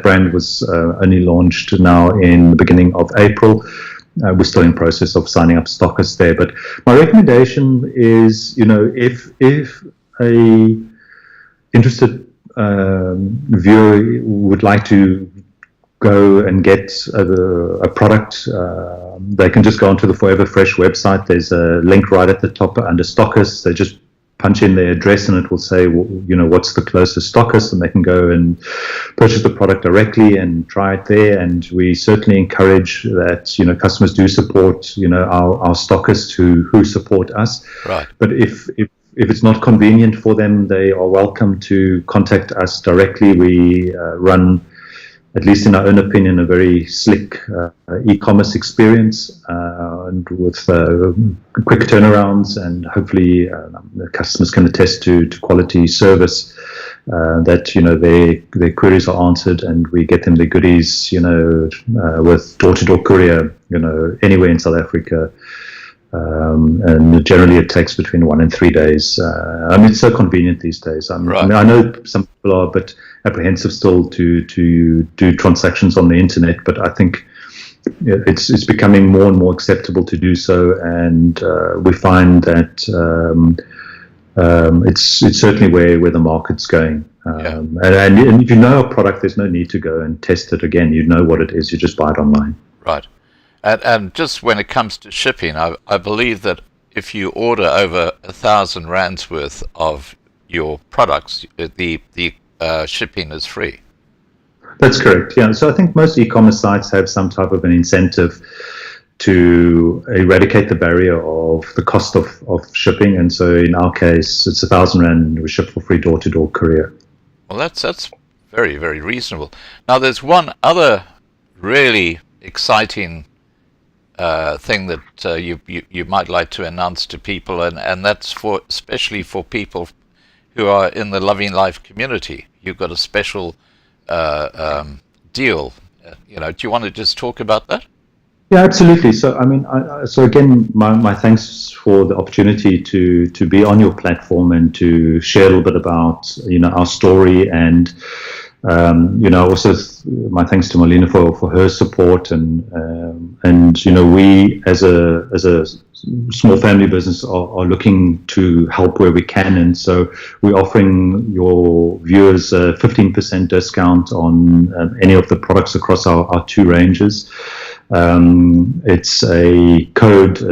brand was only launched now in the beginning of April, we're still in process of signing up stockists there. But my recommendation is, if a interested viewer would like to go and get a product, they can just go onto the Forever Fresh website. There's a link right at the top under stockists. They just punch in their address and it will say, what's the closest stockist, and they can go and purchase the product directly and try it there. And we certainly encourage that, customers do support, our stockists who support us. Right. But if it's not convenient for them, they are welcome to contact us directly. We run, at least in our own opinion, a very slick e-commerce experience, and with quick turnarounds, and hopefully the customers can attest to quality service, that their queries are answered, and we get them their goodies, with door-to-door courier, anywhere in South Africa. And generally it takes between 1 and 3 days. It's so convenient these days. Right. I know some people are a bit apprehensive still to do transactions on the internet, but I think it's becoming more and more acceptable to do so, and we find that it's certainly where the market's going. And if you know a product, there's no need to go and test it again. You know what it is. You just buy it online. Right. And just when it comes to shipping, I believe that if you order over 1,000 rands worth of your products, the shipping is free. That's correct. Yeah. So I think most e-commerce sites have some type of an incentive to eradicate the barrier of the cost of shipping. And so in our case, it's 1,000 rand. We ship for free door-to-door courier. Well, that's very, very reasonable. Now, there's one other really exciting thing that you might like to announce to people, and that's especially for people who are in the Loving Life community. You've got a special deal. Do you want to just talk about that? Yeah, absolutely. So, so again, my thanks for the opportunity to be on your platform and to share a little bit about, our story, and, also my thanks to Marlene for her support, and we as a small family business are looking to help where we can, and so we're offering your viewers a 15% discount on any of the products across our two ranges. It's a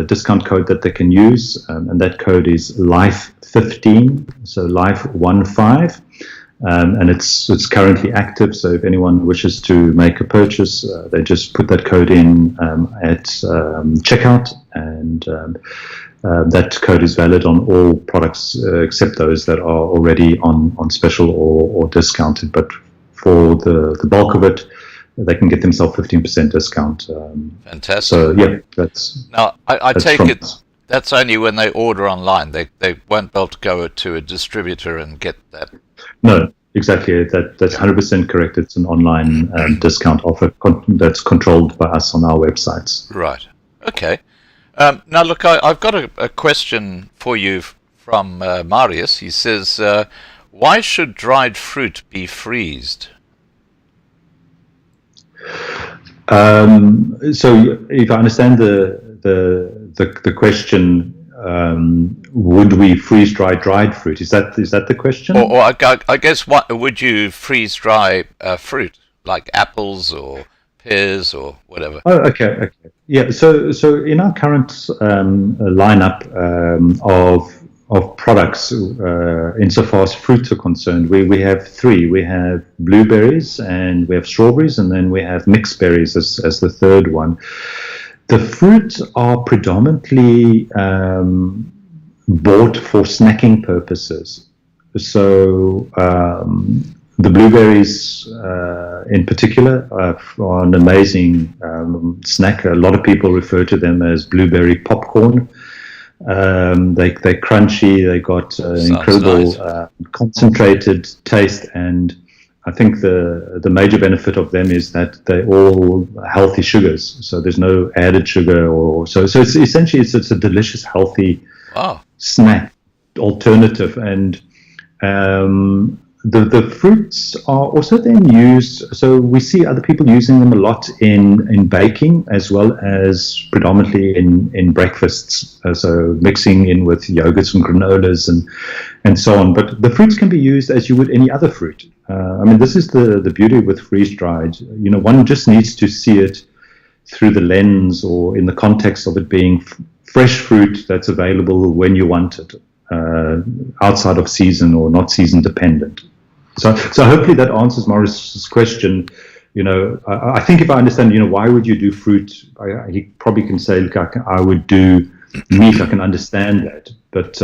discount code that they can use, and that code is LIFE15, so LIFE15, and it's currently active. So if anyone wishes to make a purchase, they just put that code in at checkout, and that code is valid on all products except those that are already on special or discounted. But for the bulk of it, they can get themselves 15% discount. Fantastic. So yeah, that's now. I that's take from it that's only when they order online. They won't be able to go to a distributor and get that. No, exactly. That's 100% correct. It's an online discount offer that's controlled by us on our websites. Right. Okay. Now look, I've got a question for you from Marius. He says, "Why should dried fruit be freezed?" So if I understand the question, would we freeze dried fruit? Is that the question? Or I guess, what would you freeze dry fruit, like apples or pears or whatever? Oh, okay. Yeah. So in our current lineup of products, insofar as fruits are concerned, we have three. We have blueberries, and we have strawberries, and then we have mixed berries as the third one. The fruits are predominantly bought for snacking purposes. So the blueberries, in particular, are an amazing snack. A lot of people refer to them as blueberry popcorn. They're crunchy. They got incredible nice. concentrated taste, and I think the major benefit of them is that they're all healthy sugars. So there's no added sugar, or so. So it's essentially it's a delicious, healthy snack alternative, and the fruits are also then used. So we see other people using them a lot in baking, as well as predominantly in breakfasts. So mixing in with yogurts and granolas and so on. But the fruits can be used as you would any other fruit. I mean, this is the beauty with freeze dried. You know, one just needs to see it through the lens or in the context of it being fresh fruit that's available when you want it, outside of season or not season dependent. So hopefully that answers Morris's question. You know, I think if I understand, you know, why would you do fruit? He probably can say, look, I would do meat. I can understand that, but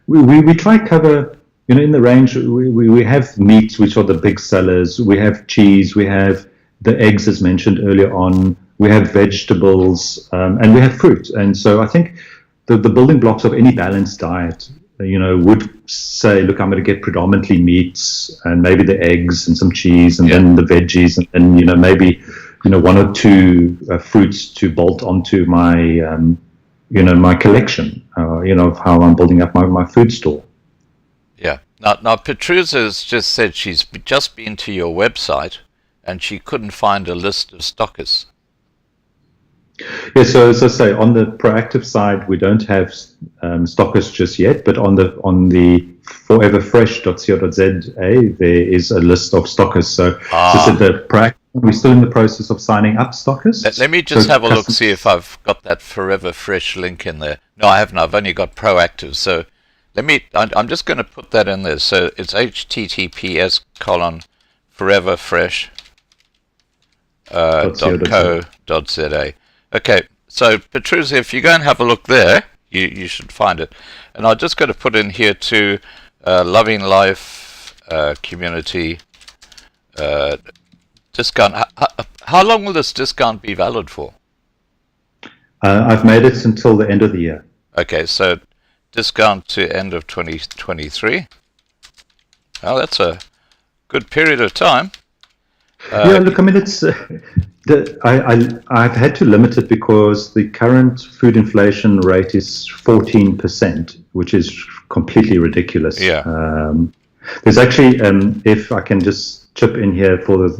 we try to cover. You know, in the range, we have meats, which are the big sellers. We have cheese. We have the eggs, as mentioned earlier on. We have vegetables, and we have fruit. And so I think the building blocks of any balanced diet, you know, would say, look, I'm going to get predominantly meats and maybe the eggs and some cheese and then the veggies and you know, maybe, you know, one or two fruits to bolt onto my, you know, my collection, you know, of how I'm building up my food store. Yeah. Now Petruza's just said she's just been to your website and she couldn't find a list of stockists. Yeah, so as I say, on the proactive side, we don't have stockists just yet, but on the foreverfresh.co.za, there is a list of stockists. So just at the proactive, we're still in the process of signing up stockists. Let me just have a look, see if I've got that Forever Fresh link in there. No, I haven't. I've only got proactive. So I'm just going to put that in there. So it's https://foreverfresh.co.za. Okay, so Petruza, if you go and have a look there, you should find it. And I'm just going to put in here to Loving Life Community discount. How long will this discount be valid for? I've made it until the end of the year. Okay, so discount to end of 2023. Well, that's a good period of time. Yeah, look, I mean, it's I've had to limit it because the current food inflation rate is 14%, which is completely ridiculous. Yeah. There's actually, if I can just chip in here for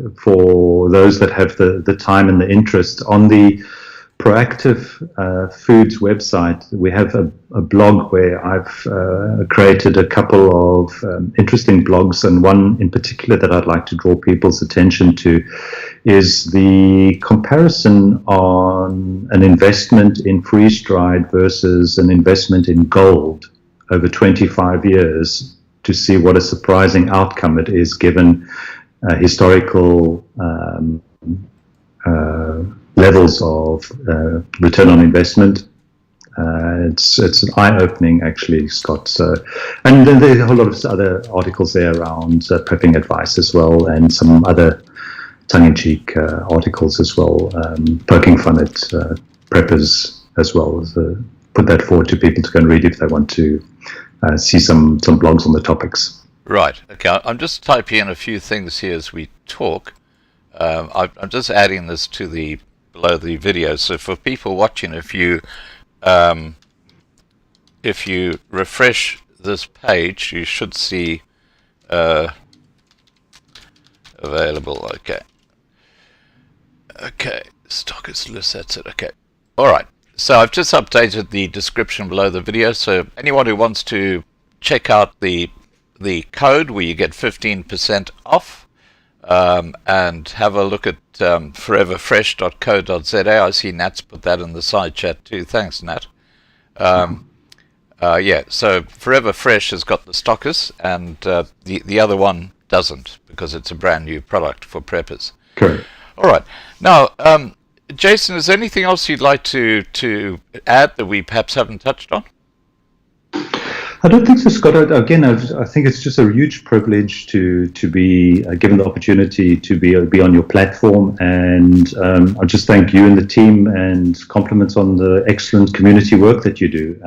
those that have the time and the interest, on the Proactive Foods website, we have a blog where I've created a couple of interesting blogs, and one in particular that I'd like to draw people's attention to is the comparison on an investment in freeze-dried versus an investment in gold over 25 years to see what a surprising outcome it is given historical levels of return on investment. It's an eye-opening, actually, Scott. So, and then there's a whole lot of other articles there around prepping advice as well, and some other tongue-in-cheek articles as well, poking fun at preppers as well. Put that forward to people to go and read if they want to see some blogs on the topics. Right. Okay. I'm just typing in a few things here as we talk. I'm just adding this to below the video. So for people watching, if you refresh this page, you should see available. Okay, stockist list, that's it. Okay, all right. So I've just updated the description below the video. So anyone who wants to check out the code where you get 15% off, and have a look at foreverfresh.co.za. I see Nat's put that in the side chat too. Thanks, Nat. Yeah, so Forever Fresh has got the stockers, and the other one doesn't, because it's a brand new product for preppers. Correct. All right. Now, Jason, is there anything else you'd like to add that we perhaps haven't touched on? I don't think so, Scott. Again, I think it's just a huge privilege to be given the opportunity to be on your platform, and I just thank you and the team and compliments on the excellent community work that you do.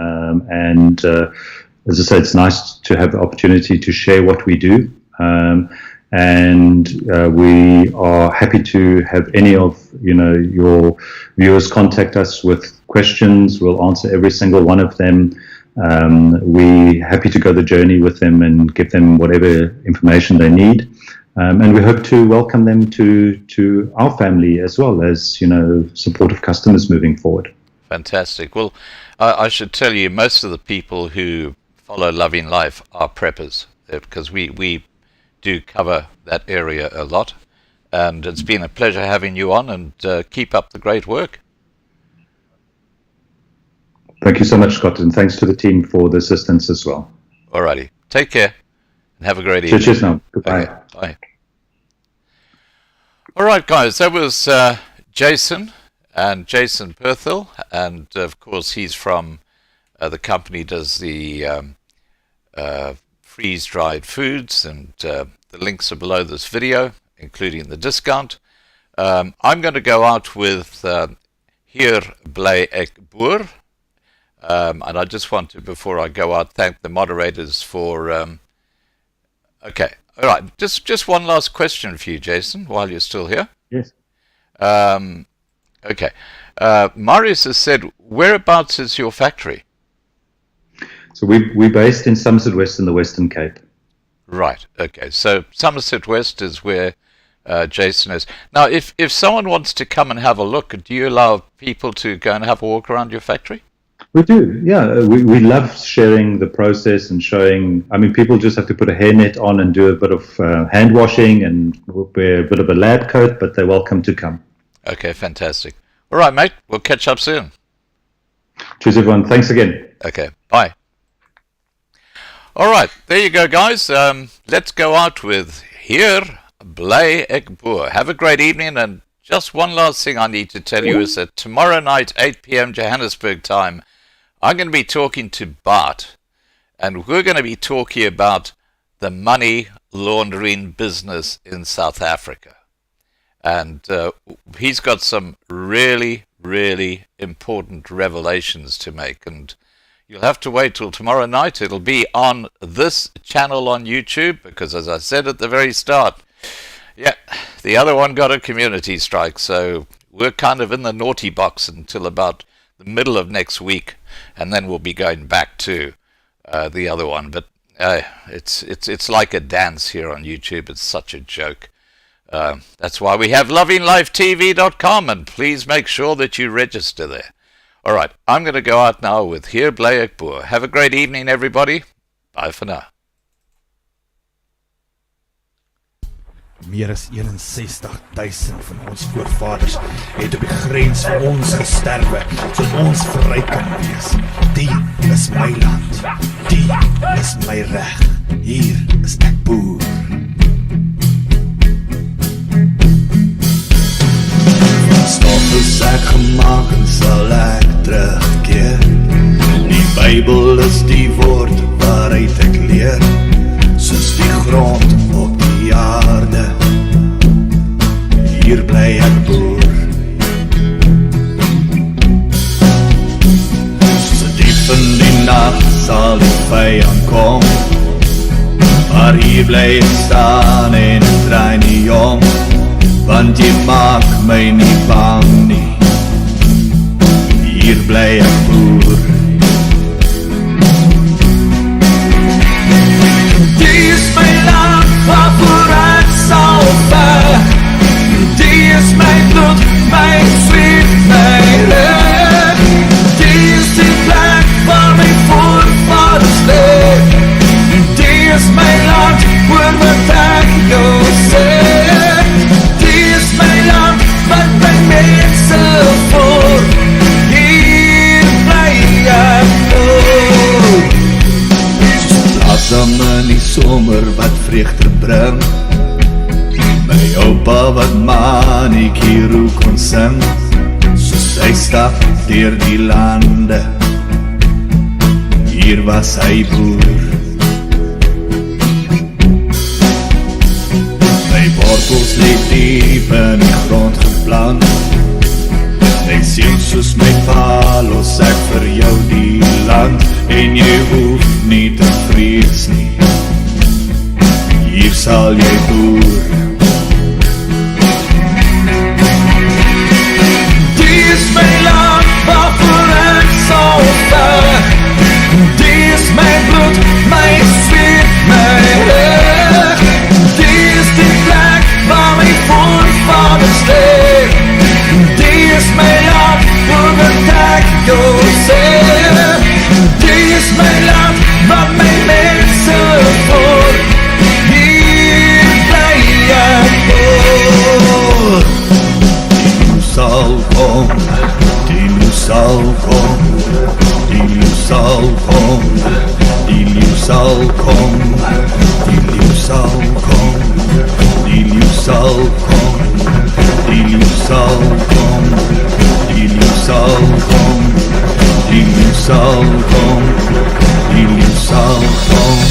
As I said, it's nice to have the opportunity to share what we do, and we are happy to have any of your viewers contact us with questions. We'll answer every single one of them. We're happy to go the journey with them and give them whatever information they need, and we hope to welcome them to our family as well as supportive customers moving forward. Fantastic. Well, I should tell you, most of the people who follow Loving Life are preppers, because we do cover that area a lot, and it's been a pleasure having you on, and keep up the great work. Thank you so much, Scott, and thanks to the team for the assistance as well. Alrighty. Take care and have a great evening. Cheers now. Goodbye. Okay, bye. Alright, guys, that was Jason Perthell, and of course he's from the company does the freeze-dried foods, and the links are below this video, including the discount. I'm going to go out with Hier Bly Ek Boer. And I just want to, before I go out, thank the moderators for... okay, all right. Just one last question for you, Jason, while you're still here. Yes. Okay. Marius has said, whereabouts is your factory? So we're based in Somerset West in the Western Cape. Right, okay. So Somerset West is where Jason is. Now, if someone wants to come and have a look, do you allow people to go and have a walk around your factory? We do, yeah. We love sharing the process and showing. I mean, people just have to put a hairnet on and do a bit of hand washing and wear a bit of a lab coat, but they're welcome to come. Okay, fantastic. All right, mate. We'll catch up soon. Cheers, everyone. Thanks again. Okay, bye. All right, there you go, guys. Let's go out with Hier Bly Ek Boer. Have a great evening, and just one last thing I need to tell you is that tomorrow night, 8 p.m. Johannesburg time, I'm going to be talking to Bart, and we're going to be talking about the money laundering business in South Africa. And he's got some really, really important revelations to make, and you'll have to wait till tomorrow night. It'll be on this channel on YouTube, because as I said at the very start, yeah, the other one got a community strike, so we're kind of in the naughty box until about the middle of next week, and then we'll be going back to the other one. But it's like a dance here on YouTube. It's such a joke. That's why we have lovinglifetv.com, and please make sure that you register there. All right, I'm going to go out now with Hier Bly Ek Boer. Have a great evening, everybody. Bye for now. Meer as 61,000 van ons voorvaders het op die grens van ons gesterwe, sodat ons vry kan wees. Die is my land, die is my reg. Hier is ek boer. Stof is ek gemaak en sal ek terugkeer. Die Bybel is die woord waaruit ek leer, soos die grond op die aarde. Hier bly ek boer. So diep in die nacht sal die vyand kom, maar hier bly ek staan en ek draai nie om, want jy maak my nie bang nie. Hier bly ek boer. Die is my land waarvoor ek sal veg. Die is my bloed, my sweet, my reg. Die is die plek waar my voorvaders leef. Die is my land, hoor wat ek jou sê. Die is my land, wat my mense voor. Hier bly ek boer. Blaasom in die somer wat vreugde bring, my oupa wat maniekie roe kon sing, Soos hy stap deur die lande, hier was hy boer. My wortels lê diep in die grond geplant. Hy sien soos my pa, los ek vir jou die land, en jy hoef nie te vrees nie, hier sal jy boer. Die is my land, waarvoor ek sal veg. Die is my bloed, my zweet, my reg. Die is die plek waar my voorvaders leef. Die is my land, voor wat ek jou sê. Die is my land, wat my mense voor. Hier bly ek voor. Die leeuw sal kom, die leeuw sal kom, die leeuw sal kom, die leeuw sal kom, die leeuw sal kom, die leeuw sal kom, die leeuw sal kom, die leeuw sal kom, die leeuw sal kom, die leeuw sal kom.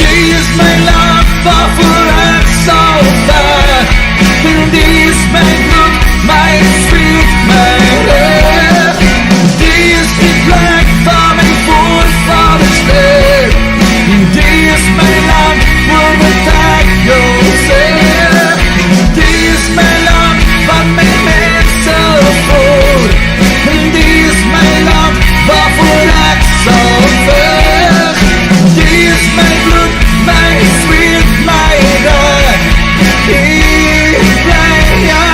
Die is my land, waarvoor ek sal veg. Die is my bloed, my zweet, my reg. Die is die plek waar my voorvaders leef. Die is my land, voor wat ek jou sê. Die is my land, wat my mense voor. Die is my land, waarvoor ek sal veg. Die is my bloed, my zweet, my reg. Hier bly ek